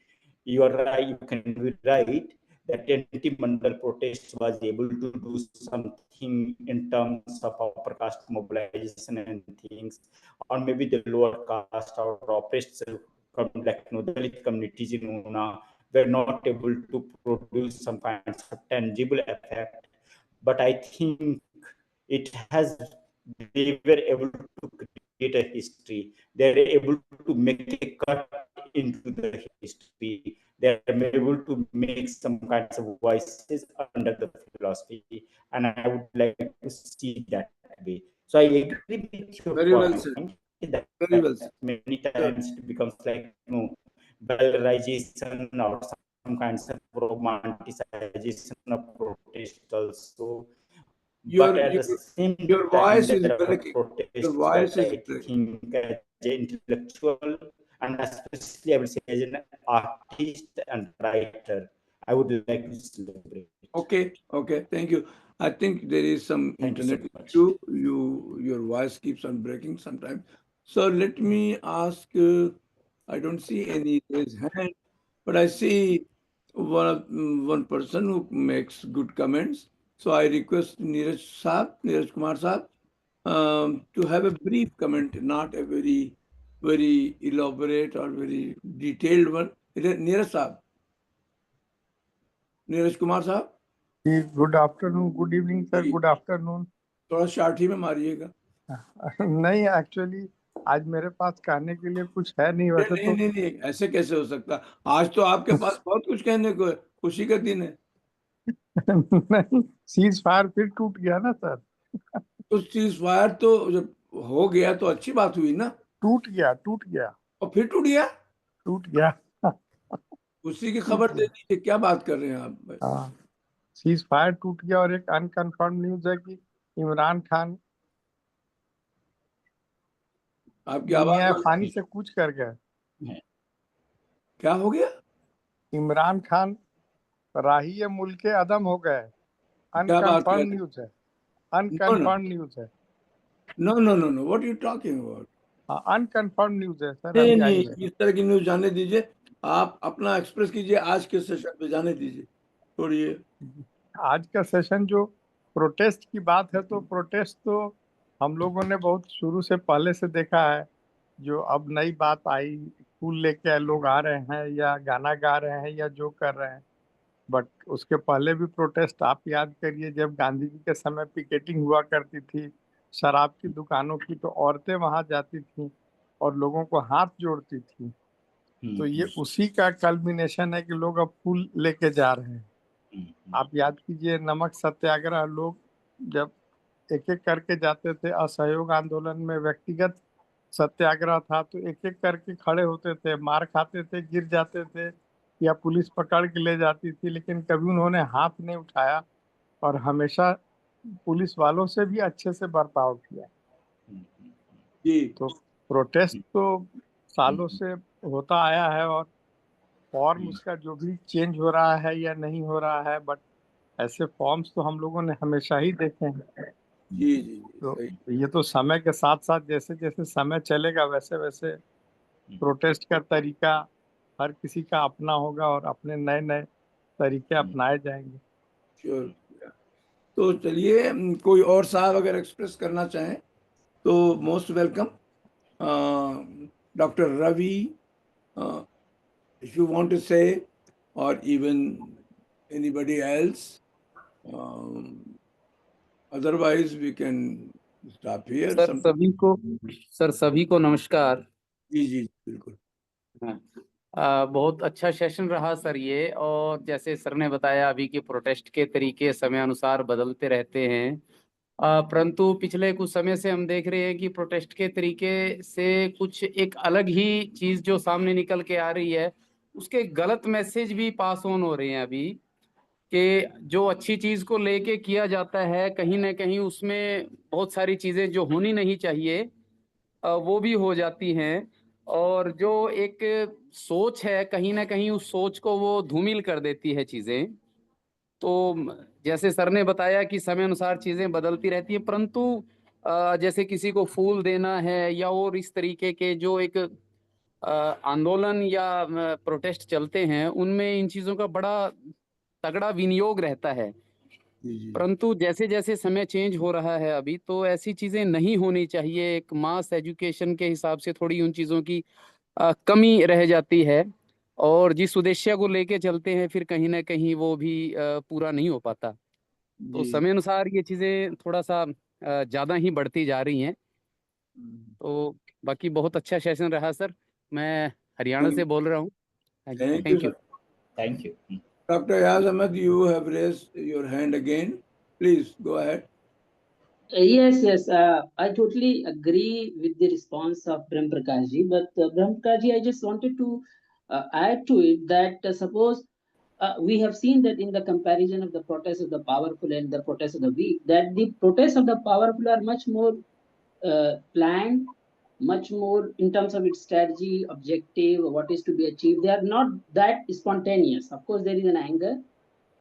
you are right, you can be right, that anti-Mandal protest was able to do something in terms of upper caste mobilization and things, or maybe the lower caste or oppressed like Dalit communities in Una were not able to produce some kinds of tangible effect. But I think it has, they were able to create a history. They were able to make a cut into the history. They are able to make some kinds of voices under the philosophy, and I am able to see that way. So I agree with your point. That maybe you are right, that anti-Mandal protest was able to do something in terms Very of well said. upper caste Very mobilization well and said. things, Good. or maybe the lower caste or valorization or some kinds of romanticization of protest also. But at the Your same your time, there are your voice is protests breaking. which I Your think voice is as an breaking. intellectual, and especially I will say as an artist and writer, I would like to celebrate. Okay, okay, thank you. I think there is some Thank you so internet much. issue. Your voice keeps on breaking sometimes. So let me ask. I don't see any raised hand, but I see one person who makes good comments. So I request Neeraj Kumar Saab, to have a brief comment, not a very elaborate or very detailed one. Neeraj Saab, Neeraj Kumar Saab. Good afternoon, good evening sir, जी, good afternoon. थोड़ा short ही में मारिएगा। नहीं, actually आज मेरे पास कहने के लिए कुछ है नहीं वैसे नहीं तो। नहीं नहीं, ऐसे कैसे हो सकता? आज तो आपके पास बहुत कुछ कहने को है, खुशी का दिन है। नहीं, सीज फायर फिर टूट गया ना सर। तो सीज फायर तो जब हो गया तो अच्छी बात हुई ना। टूट गया और फिर टूट गया। टूट गया। खुशी की खबर दे दीजिए, क्या बात कर रहे हैं आप? हाँ, सीज फायर टूट गया और एक अनकंफर्म न्यूज है कि इमरान खान आपकी दुनिया आवाज फानी से कूच कर गए। क्या हो गया? इमरान खान राही मुल्क अदम हो गए। क्या बात कर अनकंफर्म रहे न्यूज है, हैं? अनकंफर्म न्यूज है। No no no no, what you talking about? हाँ, अनकंफर्म न्यूज है सर, नहीं अभी आई नहीं, है। इस तरह की न्यूज जाने दीजिए। आप अपना एक्सप्रेस कीजिए आज के सेशन पे, जाने दीजिए, छोड़िए। आज का सेशन जो प्रोटेस्ट की बात है, तो प्रोटेस्ट तो हम लोगों ने बहुत शुरू से पहले से देखा है। जो अब नई बात आई, फूल लेके लोग आ रहे हैं या गाना गा रहे हैं या जो कर रहे हैं, बट उसके पहले भी प्रोटेस्ट आप याद करिए, जब गांधी जी के समय पिकेटिंग हुआ करती थी शराब की दुकानों की, तो औरतें वहां जाती थी और लोगों को हाथ जोड़ती थी। तो ये उसी का कल्मिनेशन है कि लोग अब फूल लेके जा रहे हैं। आप याद कीजिए नमक सत्याग्रह, लोग जब एक एक करके जाते थे, असहयोग आंदोलन में व्यक्तिगत सत्याग्रह था तो एक एक करके खड़े होते थे, मार खाते थे, गिर जाते थे या पुलिस पकड़ के ले जाती थी, लेकिन कभी उन्होंने हाथ नहीं उठाया और हमेशा पुलिस वालों से भी अच्छे से बर्ताव किया। जी, तो प्रोटेस्ट तो सालों से होता आया है और फॉर्म उसका जो भी चेंज हो रहा है या नहीं हो रहा है, बट ऐसे फॉर्म्स तो हम लोगों ने हमेशा ही देखे हैं। जी जी जी, तो सही। ये तो समय के साथ साथ जैसे जैसे समय चलेगा वैसे वैसे प्रोटेस्ट का तरीका हर किसी का अपना होगा और अपने नए नए तरीके अपनाए जाएंगे। श्योर। तो चलिए, कोई और साहब अगर एक्सप्रेस करना चाहें तो most welcome. Doctor Ravi, if you want to say, or even anybody else. Otherwise, we can stop here. Sir सभी को नमस्कार। जी जी बिल्कुल। हाँ, बहुत अच्छा सेशन रहा सर ये। और जैसे सर ने बताया, अभी के प्रोटेस्ट के तरीके समय अनुसार बदलते रहते हैं। परंतु पिछले कुछ समय से हम देख रहे हैं कि प्रोटेस्ट के तरीके से कुछ एक अलग ही चीज जो सामने निकल के आ रही है, उसके गलत मैसेज भी पास ऑन हो रहे हैं अभी। कि जो अच्छी चीज को लेके किया जाता है, कहीं ना कहीं उसमें बहुत सारी चीजें जो होनी नहीं चाहिए वो भी हो जाती हैं। और जो एक सोच है, कहीं ना कहीं उस सोच को वो धूमिल कर देती है चीजें। तो जैसे सर ने बताया कि समय अनुसार चीजें बदलती रहती है, परंतु जैसे किसी को फूल देना है या और इस तरीके के जो एक आंदोलन या प्रोटेस्ट चलते हैं, उनमें इन चीजों का बड़ा तगड़ा विनियोग रहता है। जी जी परंतु जैसे जैसे समय चेंज हो रहा है अभी, तो ऐसी चीजें नहीं होनी चाहिए। एक मास एजुकेशन के हिसाब से थोड़ी उन चीजों की कमी रह जाती है। और जिस उद्देश्य को लेके चलते हैं, फिर कहीं ना कहीं वो भी पूरा नहीं हो पाता। तो जी। समय अनुसार ये चीजें थोड़ा सा ज्यादा ही बढ़ती जा रही हैं। तो बाकी बहुत अच्छा सेशन रहा सर। मैं हरियाणा से बोल रहा हूँ। Thank you thank you. Sir. Thank you. Dr. Yaz Ahmed, you have raised your hand again. Please go ahead. Yes, yes. I totally agree with the response of Brahm Prakash ji. But Brahm Prakash ji, I just wanted to add to it that suppose we have seen that in the comparison of the protests of the powerful and the protests of the weak, that the protests of the powerful are much more planned, much more in terms of its strategy, objective, what is to be achieved. They are not that spontaneous. Of course, there is an anger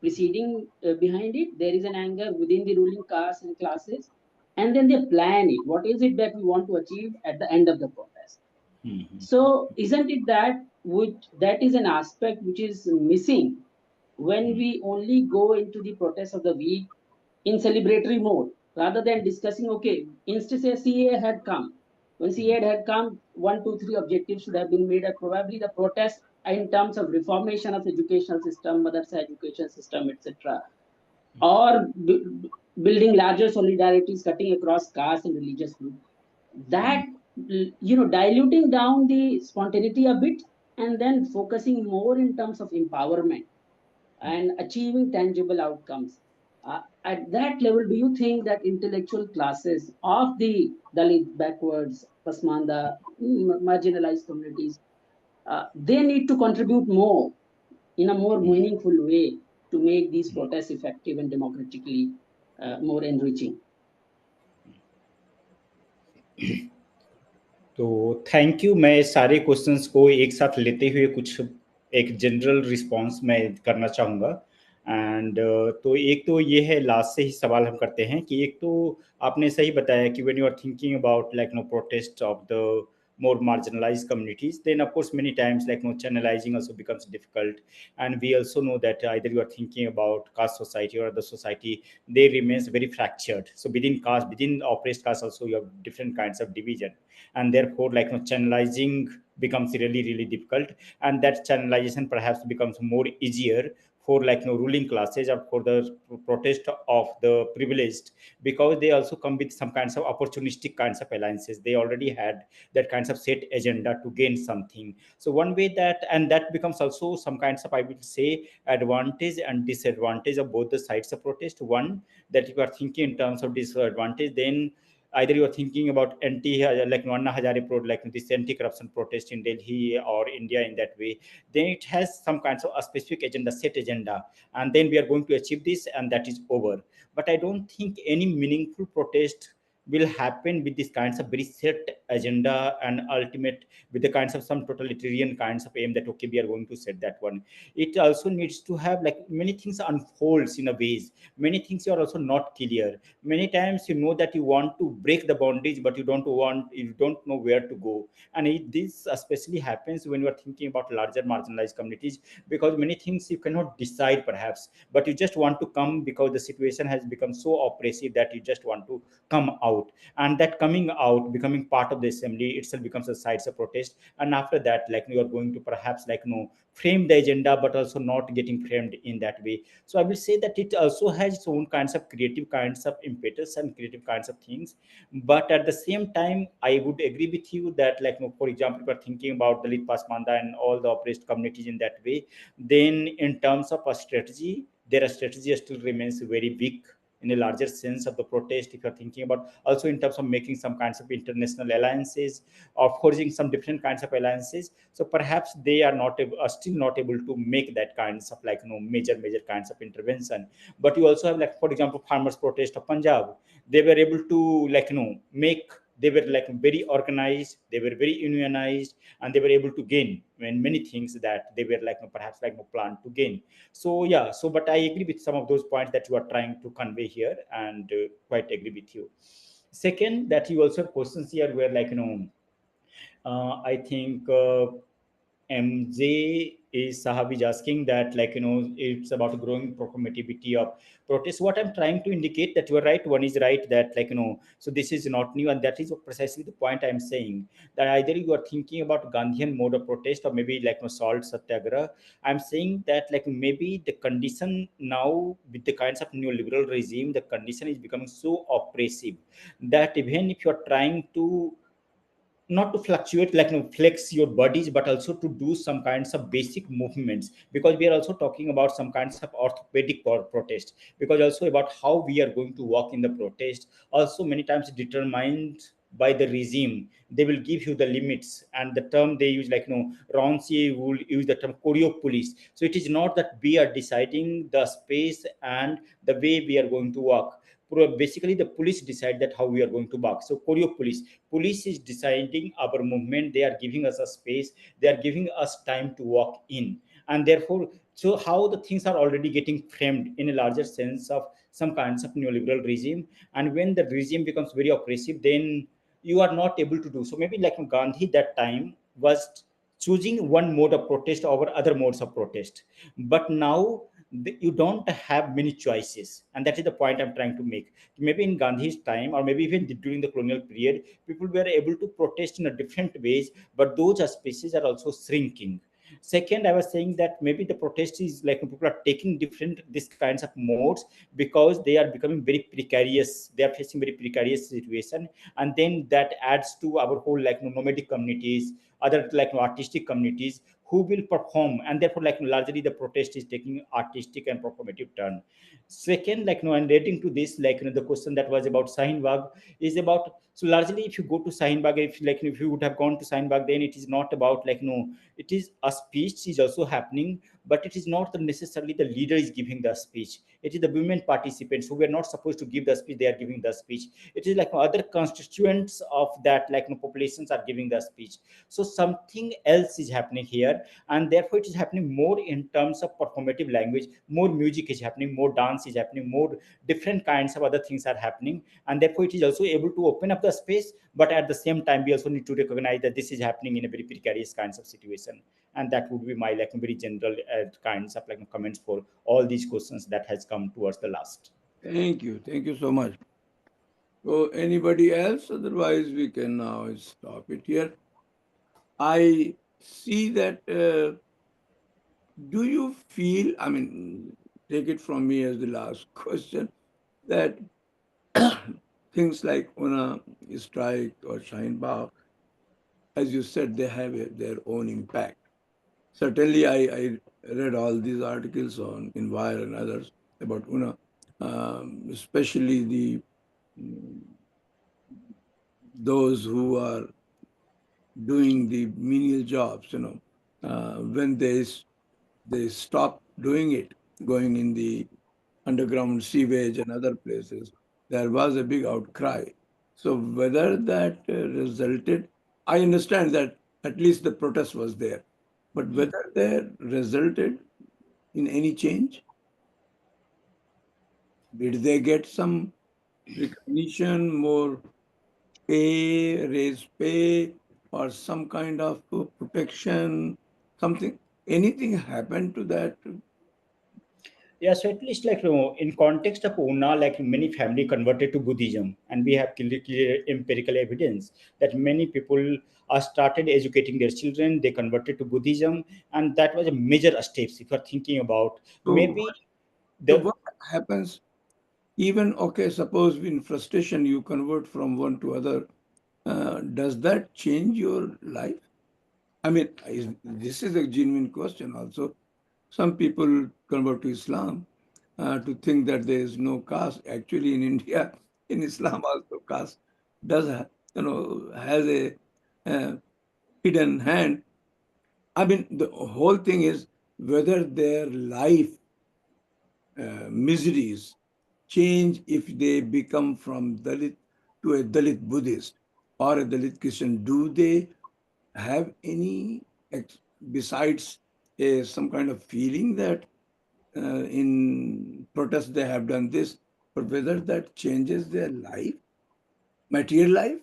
preceding behind it. There is an anger within the ruling castes and classes, and then they plan it. What is it that we want to achieve at the end of the protest? So, isn't it that that is an aspect which is missing when we only go into the protest of the week in celebratory mode rather than discussing, okay, instead say CA had come. When CA had come, 1, 2, 3 objectives should have been made, and probably the protest in terms of reformation of educational system, madrasa education system, etc., or building larger solidarities cutting across caste and religious groups. That diluting down the spontaneity a bit and then focusing more in terms of empowerment and achieving tangible outcomes. At that level, do you think that intellectual classes of the Dalit, backwards, Pasmanda, marginalized communities, they need to contribute more in a more meaningful way to make these protests effective and democratically more enriching? तो thank you. मैं सारे questions को एक साथ लेते हुए कुछ एक जनरल रिस्पांस मैं करना चाहूँगा। एंड तो एक तो ये है, लास्ट से ही सवाल हम करते हैं कि एक तो आपने सही बताया कि when you are thinking about like protest of the more marginalized communities, then of course many times channelizing also becomes difficult. And we also know that either you are thinking about caste society or the society, they remains very fractured. So within caste, within oppressed caste also you have different kinds of division, and therefore channelizing becomes really really difficult. And that channelization perhaps becomes more easier for ruling classes or for the protest of the privileged, because they also come with some kinds of opportunistic kinds of alliances. They already had that kinds of set agenda to gain something. So one way that, and that becomes also some kinds of, I will say, advantage and disadvantage of both the sides of protest. One, that if you are thinking in terms of disadvantage, then either you are thinking about anti like Anna Hazare like this anti-corruption protest in Delhi or India in that way, then it has some kinds of a specific agenda, set agenda, and then we are going to achieve this and that is over. But I don't think any meaningful protest will happen with these kinds of very set agenda and ultimate with the kinds of some totalitarian kinds of aim that okay we are going to set that one. It also needs to have like many things unfolds in a ways, many things are also not clear. Many times you know that you want to break the bondage but you don't know where to go. And this especially happens when you are thinking about larger marginalized communities, because many things you cannot decide perhaps, but you just want to come because the situation has become so oppressive that you just want to come out. And that coming out, becoming part of the assembly itself becomes a sites of protest. And after that, like you are going to perhaps frame the agenda but also not getting framed in that way. So I will say that it also has its own kinds of creative kinds of impetus and creative kinds of things. But at the same time, I would agree with you that for example, if we're thinking about the Dalit Pasmanda and all the oppressed communities in that way, then in terms of a strategy, their strategy still remains very weak in a larger sense of the protest. If you're thinking about also in terms of making some kinds of international alliances or forging some different kinds of alliances, so perhaps they are are still not able to make that kinds of major kinds of intervention. But you also have for example farmers protest of Punjab. They were able to make, they were very organized, they were very unionized, and they were able to gain when many things that they were perhaps planned to gain. So yeah, so but I agree with some of those points that you are trying to convey here, and quite agree with you. Second, that you also have questions here where I think MJ is Sahab is asking that it's about growing performativity of protest. What I'm trying to indicate that you are right. One is right that so this is not new, and that is precisely the point I'm saying, that either you are thinking about Gandhian mode of protest or maybe salt satyagraha. I'm saying that maybe the condition now with the kinds of neoliberal regime, the condition is becoming so oppressive that even if you are trying to not to fluctuate flex your bodies, but also to do some kinds of basic movements, because we are also talking about some kinds of orthopedic protest, because also about how we are going to walk in the protest also many times determined by the regime. They will give you the limits, and the term they use Ronsi will use the term choreo police. So it is not that we are deciding the space and the way we are going to walk. Basically the police decide that how we are going to walk. So choreo police is deciding our movement. They are giving us a space, they are giving us time to walk in. And therefore, so how the things are already getting framed in a larger sense of some kinds of neoliberal regime. And when the regime becomes very oppressive, then you are not able to do so. Maybe Gandhi that time was choosing one mode of protest over other modes of protest, but now you don't have many choices. And that is the point I'm trying to make. Maybe in Gandhi's time, or maybe even during the colonial period, people were able to protest in a different ways, but those spaces are also shrinking. Second, I was saying that maybe the protest is people are taking different these kinds of modes because they are becoming very precarious. They are facing very precarious situation, and then that adds to our whole nomadic communities, other artistic communities who will perform, and therefore largely the protest is taking artistic and performative turn. Second, and relating to this, the question that was about Sahin Bagh is about, so largely if you go to Sahin Bagh, if if you would have gone to Sahin Bagh, then it is not about it is a speech is also happening, but it is not necessarily the leader is giving the speech. It is the women participants who were not supposed to give the speech, they are giving the speech. It is other constituents of that populations are giving the speech. So something else is happening here, and therefore it is happening more in terms of performative language. More music is happening, more dance is happening, more different kinds of other things are happening, and therefore it is also able to open up the space. But at the same time, we also need to recognize that this is happening in a very precarious kinds of situation. And that would be my very general kinds of comments for all these questions that has come towards the last. Thank you. Thank you so much. So anybody else? Otherwise, we can now stop it here. I see that. Do you feel? I mean, take it from me as the last question. That things like Una strike or Shine Bagh, as you said, they have their own impact. Certainly, I read all these articles on Envir and others about Una, especially those who are doing the menial jobs. When they stop doing it, going in the underground sewage and other places, there was a big outcry. So whether that resulted, I understand that at least the protest was there, but whether they resulted in any change, did they get some recognition, more pay, raise pay, or some kind of protection, something, anything happened to that? Yeah, so at least in context of Una, like many family converted to Buddhism, and we have clear empirical evidence that many people started educating their children. They converted to Buddhism, and that was a major steps. If you're thinking about So, maybe so the what happens even, okay, suppose in frustration you convert from one to other, does that change your life? I mean, this is a genuine question also. Some people convert to Islam to think that there is no caste. Actually, in India, in Islam also caste does has a uh, hidden hand. I mean, the whole thing is whether their life miseries change if they become from Dalit to a Dalit Buddhist or a Dalit Christian. Do they have any besides some kind of feeling that in protest they have done this, but whether that changes their life, material life?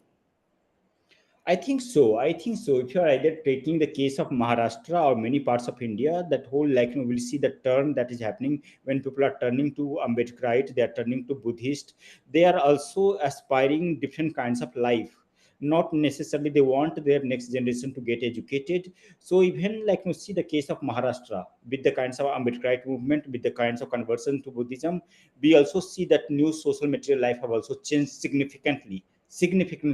I think so. I think so. If you are either taking the case of Maharashtra or many parts of India, that whole we'll see the turn that is happening when people are turning to Ambedkarite, they are turning to Buddhist. They are also aspiring different kinds of life. Not necessarily they want their next generation to get educated. So even see the case of Maharashtra with the kinds of Ambedkarite movement, with the kinds of conversion to Buddhism, we also see that new social material life have also changed significantly,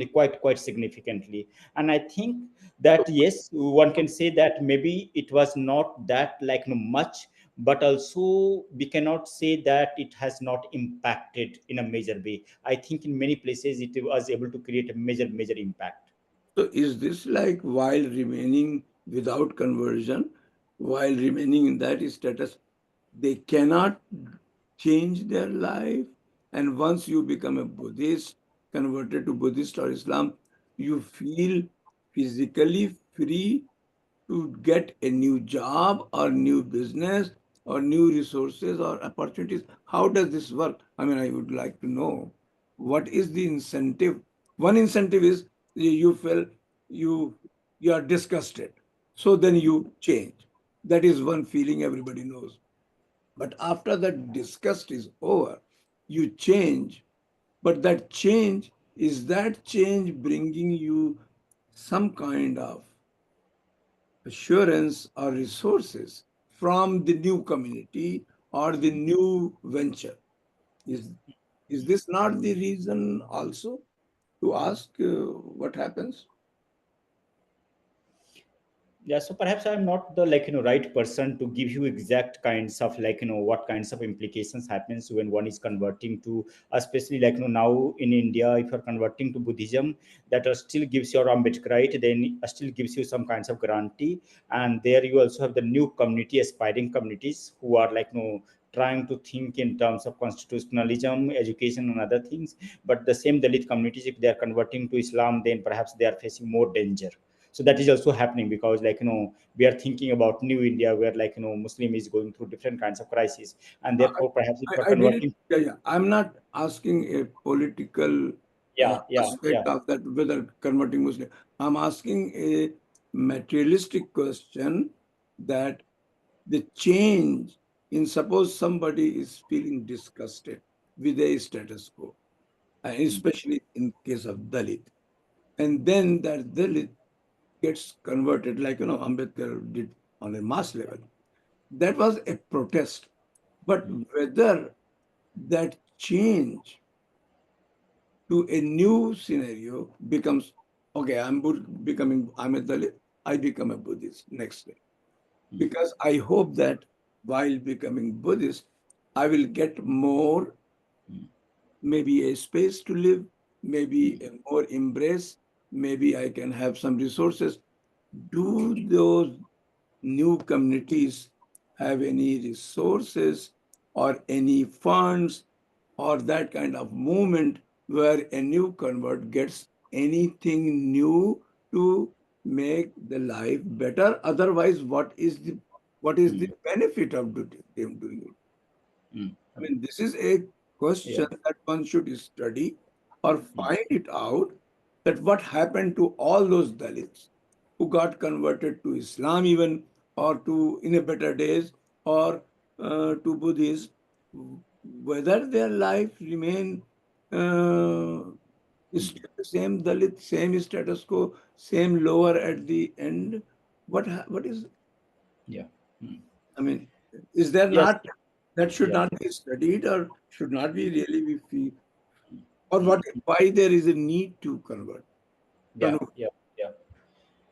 quite significantly. And I think that yes, one can say that maybe it was not that much, but also we cannot say that it has not impacted in a major way. I think in many places it was able to create a major impact. So is this like while remaining without conversion, while remaining in that status, they cannot change their life? And once you become a Buddhist, converted to Buddhist or Islam, you feel physically free to get a new job or new business or new resources or opportunities. How does this work? I mean, I would like to know what is the incentive. One incentive is you feel you you are disgusted, so then you change. That is one feeling everybody knows. But after that disgust is over, you change. But that change, is that change bringing you some kind of assurance or resources from the new community or the new venture? Is, is this not the reason also to ask what happens? Yeah, so perhaps I'm not the right person to give you exact kinds of what kinds of implications happens when one is converting to, especially now in India, if you're converting to Buddhism, that still gives your Ambedkarite, then still gives you some kinds of guarantee. And there you also have the new community, aspiring communities who are trying to think in terms of constitutionalism, education, and other things. But the same Dalit communities, if they are converting to Islam, then perhaps they are facing more danger. So that is also happening because we are thinking about new India where Muslim is going through different kinds of crises, and I, therefore perhaps if you are I didn't, converting. yeah. I'm not asking a political Yeah. aspect of that, whether converting Muslim. I'm asking a materialistic question that the change in, suppose somebody is feeling disgusted with a status quo, and especially in case of Dalit, and then that Dalit gets converted, like Ambedkar did on a mass level. That was a protest. But whether that change to a new scenario becomes, okay, I'm a Dalit, I become a Buddhist next day. Because I hope that while becoming Buddhist, I will get more, maybe a space to live, maybe a more embrace, maybe I can have some resources. Do those new communities have any resources or any funds or that kind of movement where a new convert gets anything new to make the life better. Otherwise, what is the benefit of them doing it? I mean, this is a question that one should study or find it out, that what happened to all those Dalits who got converted to Islam even, or to, in a better days, or to Buddhism, whether their life remain still the same Dalit, same status quo, same lower at the end. What is, Yeah. I mean, is there Yes. not, that should Yeah. not be studied, or should not be really be or why there is a need to convert? Yeah. Yeah.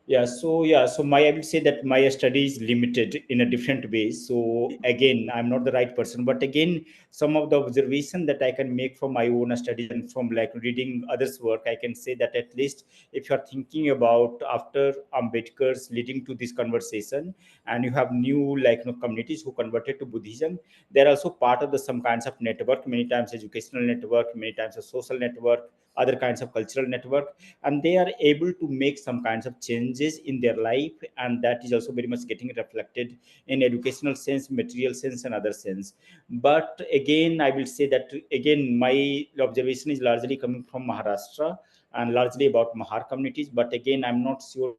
Yeah. So my I will say that my study is limited in a different way. So again, I'm not the right person, but again, some of the observation that I can make from my own studies and from like reading others' work, I can say that at least if you are thinking about after Ambedkar's leading to this conversation, and you have new communities who converted to Buddhism, they're also part of the some kinds of network, many times educational network, many times a social network, other kinds of cultural network, and they are able to make some kinds of changes in their life, and that is also very much getting reflected in educational sense, material sense, and other sense. But again, I will say that again, my observation is largely coming from Maharashtra and largely about Mahar communities, but again, I'm not sure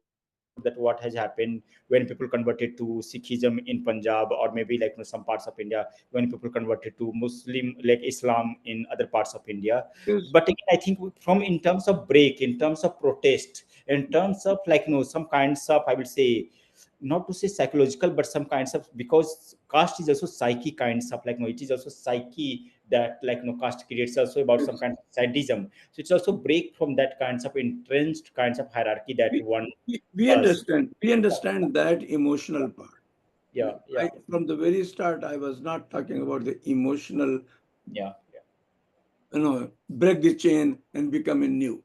that what has happened when people converted to Sikhism in Punjab, or maybe some parts of India, when people converted to Muslim like Islam in other parts of India. Yes. But again, I think from in terms of break, in terms of protest, in terms of some kinds of, I will say, not to say psychological, but some kinds of, because caste is also psyche kinds of it is also psyche that caste creates also about some kind of sadism. So it's also break from that kinds of entrenched kinds of hierarchy that We, one we does. understand. We understand that emotional part. Yeah, yeah, Right from the very start, I was not talking about the emotional, yeah, yeah. break the chain and become a new.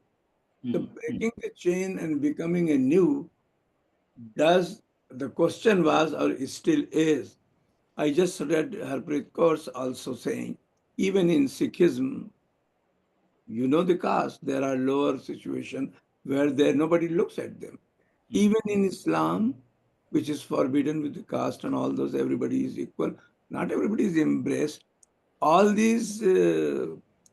The Mm, mm. breaking the chain and becoming a new, does, the question was, or it still is. I just read Harpreet Kaur's also saying, even in Sikhism, the caste, there are lower situation where there nobody looks at them. Even in Islam, which is forbidden with the caste and all those, everybody is equal. Not everybody is embraced. All these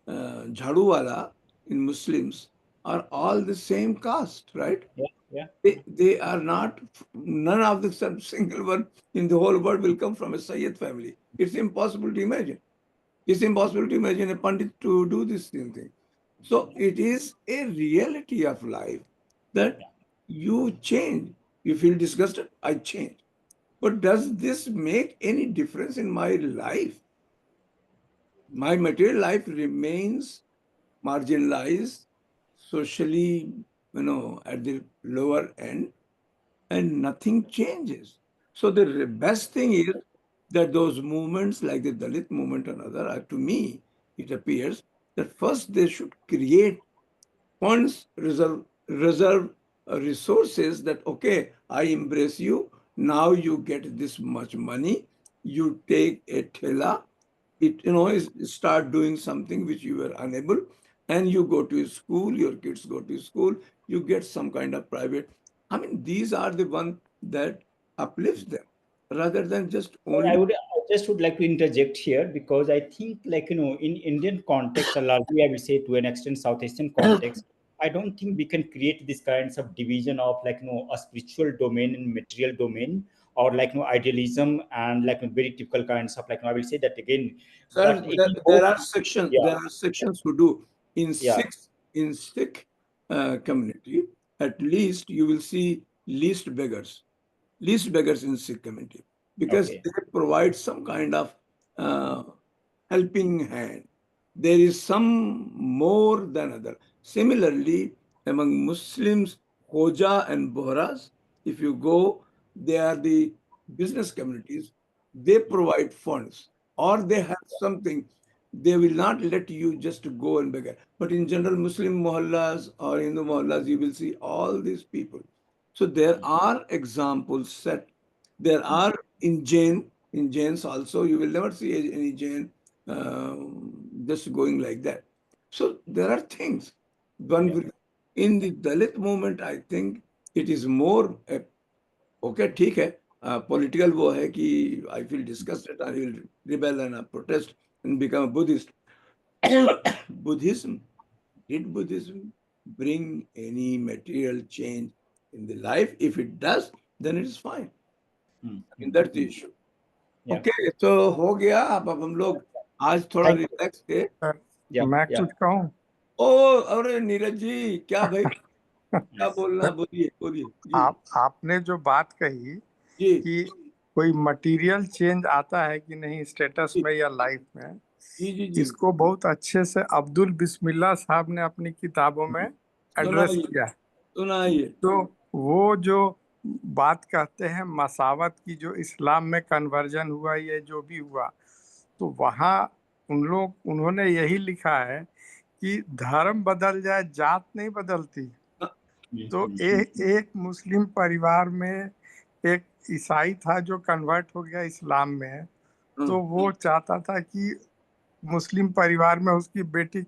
Jhaduwala in Muslims are all the same caste, right? Yeah, yeah. They are not, none of the single one in the whole world will come from a Sayyid family. It's impossible to imagine. It's impossible to imagine a Pandit to do this same thing. So it is a reality of life that you change. You feel disgusted, I change. But does this make any difference in my life? My material life remains marginalized, socially, at the lower end, and nothing changes. So the best thing is that those movements like the Dalit movement and other, to me, it appears that first they should create funds, reserve resources, that okay, I embrace you, now you get this much money, you take a thela, start doing something which you were unable, and you go to school, your kids go to school, you get some kind of private. I mean, these are the one that uplifts them, rather than just only. I just would like to interject here, because I think, in Indian context, or largely I will say to an extent South Asian context, I don't think we can create these kinds of division of a spiritual domain and material domain, or idealism and very typical kinds of I will say that again. Sir, But there, again, there both, are sections. yeah, There are sections who do in yeah, Sikh community. At least you will see least beggars in Sikh community, because okay, they provide some kind of uh, helping hand. There is some more than other. Similarly, among Muslims, Hoja and Bohras, if you go, they are the business communities. They provide funds, or they have something. They will not let you just go and beg. But in general, Muslim mohallas or Hindu mohallas, you will see all these people. So there are examples set. There are in Jains also, you will never see any Jain just going like that. So there are things. In the Dalit movement, I think it is more okay, ठीक है, political वो है कि I feel disgusted, I will rebel and protest and become a Buddhist. Buddhism, did Buddhism bring any material change in the life? If it does, then it is fine. I mean, that's the issue. Yeah. Okay, तो हो गया. अब हम लोग आज थोड़ा Thank you. Relax थे. Yeah, मैं yeah. कुछ कहूँ? ओ अरे नीरज जी, क्या भाई, क्या बोलना, बोलिए बोलिए जी. आपने जो बात कही जी कि कोई मटेरियल चेंज आता है कि नहीं स्टेटस जी में या लाइफ में, जी जी जी. इसको बहुत अच्छे से अब्दुल बिस्मिल्लाह साहब ने अपनी किताबों में एड्रेस सुनाइए किया है. सुनाइए. तो वो जो बात कहते हैं मसावत की, जो इस्लाम में कन्वर्जन हुआ, ये जो भी हुआ, तो वहाँ उन्होंने यही लिखा है कि धर्म बदल जाए, जात नहीं बदलती. तो एक मुस्लिम परिवार में एक ईसाई था जो कन्वर्ट हो गया इस्लाम में. तो वो चाहता था कि मुस्लिम परिवार में उसकी बेटी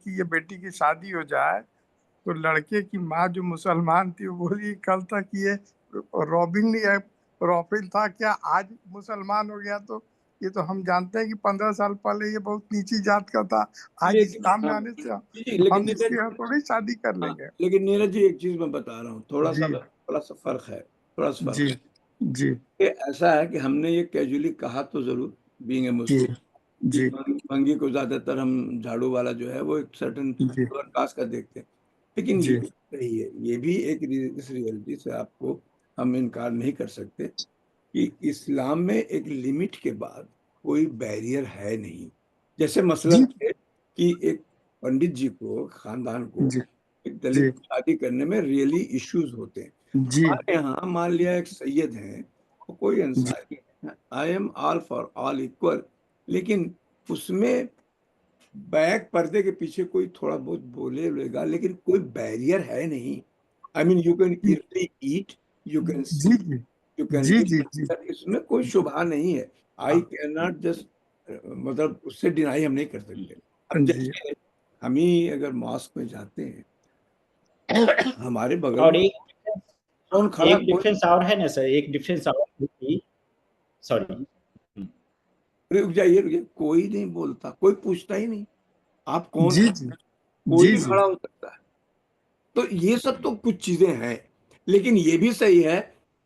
की शादी हो जाए. तो लड़के की माँ जो मुसलमान थी वो बोली कल तक ये रॉबिन नहीं है, रॉबिन था क्या, आज मुसलमान हो गया. तो ये तो हम जानते हैं कि 15 साल पहले ये बहुत नीची जात का था, आज इस्लाम में आने से हम इसके यहाँ थोड़ी शादी कर लेंगे. लेकिन नीरज जी, एक चीज मैं बता रहा हूँ, थोड़ा सा फर्क है, थोड़ा सा फर्क जी है. जी ये ऐसा है कि हमने ये कैजुअली कहा तो जरूर, बीइंग ए जी मुस्लिम, जी भंगी को ज्यादातर हम झाड़ू वाला जो है वो एक सर्टन जी कास्ट का देखते हैं. लेकिन ये जी भी सही है, ये भी एक इस रियलिटी से आपको हम इनकार नहीं कर सकते कि इस्लाम में एक लिमिट के बाद कोई बैरियर है नहीं. जैसे मसलन जी है कि एक पंडित जी को, खानदान को, जी एक जी दलित की शादी करने में रियली इश्यूज होते हैं. जी हमारे यहाँ मान लिया एक सैयद है, वो कोई जी अंसारी है, I am all for all equal, लेकिन उसमें बैक पर्दे के पीछे कोई थोड़ा बहुत बोले लेगा, लेकिन कोई बैरियर है नहीं. I mean you can easily eat, you can see, जी जी यू कैन जी रीड, जी इसमें कोई शुबहा नहीं है. आई कैन नॉट जस्ट, मतलब उससे डिनाई हम नहीं कर सकते. अब जी जैसे हम ही अगर मॉस्क में जाते हैं, हमारे बगल और में एक कौन खड़ा, एक डिफरेंस और है ना सर, एक डिफरेंस और है कि सॉरी रुक जाइए, कोई नहीं बोलता, कोई पूछता ही नहीं आप कौन जी है, जी कोई जी भी जी खड़ा हो सकता है. तो ये सब तो कुछ चीजें हैं, लेकिन ये भी सही है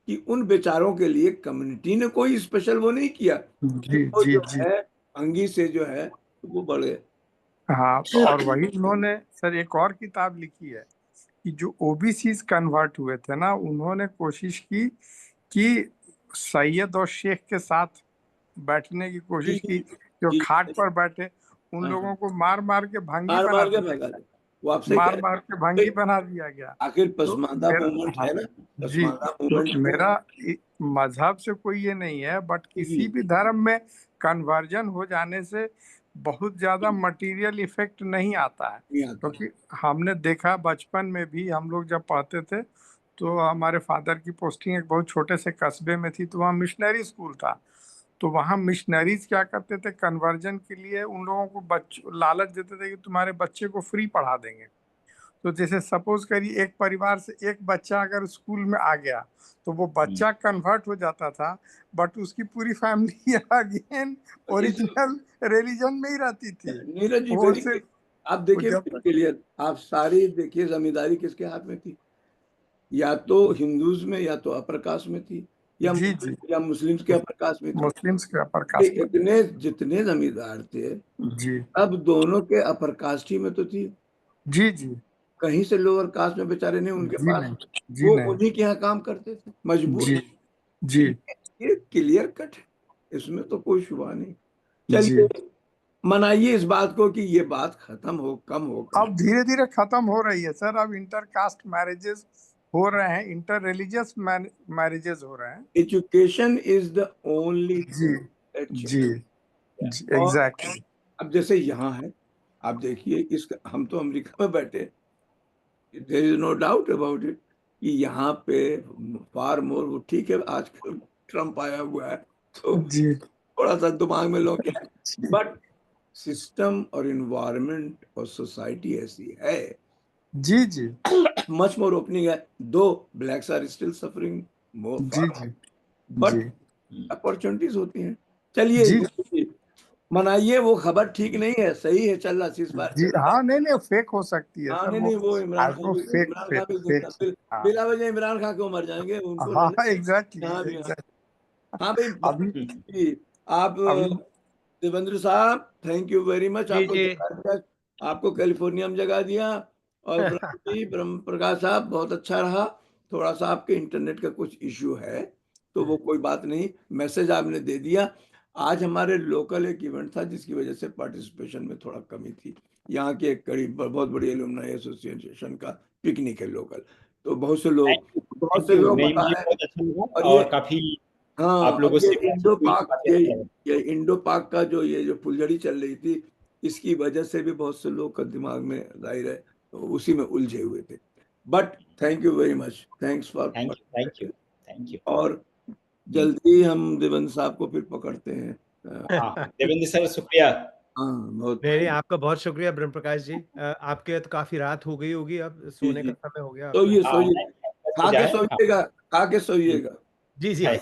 कि उन बेचारों के लिए कम्युनिटी ने कोई स्पेशल वो नहीं किया कि जी वो जी जो जी है अंगी से जो है वो बढ़े. हाँ. तो और वही उन्होंने सर एक और किताब लिखी है कि जो ओबीसी कन्वर्ट हुए थे ना, उन्होंने कोशिश की कि सैयद और शेख के साथ बैठने की जी कोशिश की, जी जो जी. खाट पर बैठे उन हाँ, लोगों को मार मार के भंगी मार बना मार के दिया, भगा दे. वो आपसे कह मार मार के भंगी रहे, बना दिया गया. आखिर तो पसमानदा मेरा, मूवमेंट हाँ है ना, जी, पसमानदा तो मूवमेंट को. मेरा मजहब से कोई ये नहीं है, बट किसी जी भी धर्म में कन्वर्जन हो जाने से बहुत ज्यादा मटेरियल इफेक्ट नहीं आता है. नहीं आता. क्योंकि हमने देखा बचपन में भी, हम लोग जब पढ़ते थे तो हमारे फादर की पोस्टिंग एक बहुत छोटे से कस्बे में थी, तो वहाँ मिशनरी स्कूल था. तो वहाँ मिशनरीज क्या करते थे, कन्वर्जन के लिए उन लोगों को लालच देते थे कि तुम्हारे बच्चे को फ्री पढ़ा देंगे. तो जैसे सपोज करिए एक परिवार से एक बच्चा अगर स्कूल में आ गया, तो वो बच्चा कन्वर्ट हो जाता था, बट उसकी पूरी फैमिली अगेन ओरिजिनल रिलीजन में ही रहती थी. नीरज जी, वो वेरी सिर्फ आप देखिए जब क्लियर, आप सारी देखिए जमींदारी किसके हाथ में थी, या तो हिंदूज में, या तो अपर कास्ट में थी, जी जी या मुस्लिम्स के अपर कास्ट में थी. मुस्लिम्स के अपर ये कास्ट में. इतने जितने जमींदार थे, जी अब दोनों के अपर कास्ट ही में तो थी, जी जी कहीं से लोअर कास्ट में बेचारे नहीं उनके जी पास, नहीं जी वो नहीं उन्हीं के यहाँ काम करते थे मजबूर. जी जी ये क्लियर कट है, इसमें तो कोई शुबा नहीं. जी. चलिए, मनाइए इस बात को कि ये बात खत्म हो, कम हो, कम. अब धीरे धीरे खत्म हो रही है सर. अब इंटर कास्ट मैरिजेस हो रहे हैं, इंटर रिलीजियस मैरिजेस हो रहे हैं. एजुकेशन इज द ओनली जी थिंग. जी जी और एग्जैक्टली. अब जैसे यहाँ है, आप देखिए, इस हम तो अमेरिका में बैठे, there is no doubt about it कि यहाँ पे फार मोर, वो ठीक है, आजकल ट्रम्प आया हुआ है तो जी थोड़ा सा दिमाग में लो क्या है, बट सिस्टम और इन्वायरमेंट और सोसाइटी ऐसी है, जी जी मच मोर ओपनिंग है, though blacks are still suffering more जी फार, जी बट जी अपॉर्चुनिटीज होती हैं। चलिए जी जी, मनाइए, वो खबर ठीक नहीं है, सही है, चल रहा इस बार जी। चल रहा। हाँ, नहीं नहीं, फेक हो सकती है हाँ सर, नहीं वो नहीं, वो वो फेक इमरान खान फेक भी फेक। हाँ बिला वजह इमरान खान क्यों मर जाएंगे, उनको हाँ, रहने दो। एग्जैक्टली यहाँ भी हाँ। एग्जैक्टली। हाँ भाई अभी जी, आप अभी देवेंद्र साहब, थैंक यू वेरी मच, जी आपको जी जगा दिया, आपको कैलिफोर्निया में जगह दिया। और ब्रह्म प्रकाश साहब, बहुत अच्छा रहा। थोड़ा सा आपके इंटरनेट का कुछ इश्यू है, तो वो कोई बात नहीं, मैसेज आपने दे दिया। आज हमारे लोकल एक इवेंट था जिसकी वजह से पार्टिसिपेशन में थोड़ा कमी थी। यहाँ की एक बहुत बड़ी एलुमनाई एसोसिएशन का पिकनिक है लोकल, तो बहुत थैंक से यू, लोग नहीं मुझे बताए। बहुत अच्छा लगा और ये और काफी हाँ, आप और लोगों ये से इंडो बातचीत हुई तो पाक काफी अच्छा लगा। ये इंडो पाक का जो ये जो फुलझड़ी चल रही थी, इसकी वजह से भी बहुत से लोग का दिमाग में जाहिर है तो उसी में उलझे हुए थे। But thank you very much, thanks for thank you thank you participating. Thank you. और जल्दी ही हम देवेंद्र साहब को फिर पकड़ते हैं। हाँ देवेंद्र सर, शुक्रिया। हाँ बहुत नहीं नहीं, आपका बहुत शुक्रिया ब्रह्म प्रकाश जी। आपके तो काफी रात हो गई होगी, अब जी सोने जी, का समय हो गया आपका। सोइए हाँ सोइए, हो खा के जाए। हाँ सोइएगा, खा के सोइएगा। जी जी। है।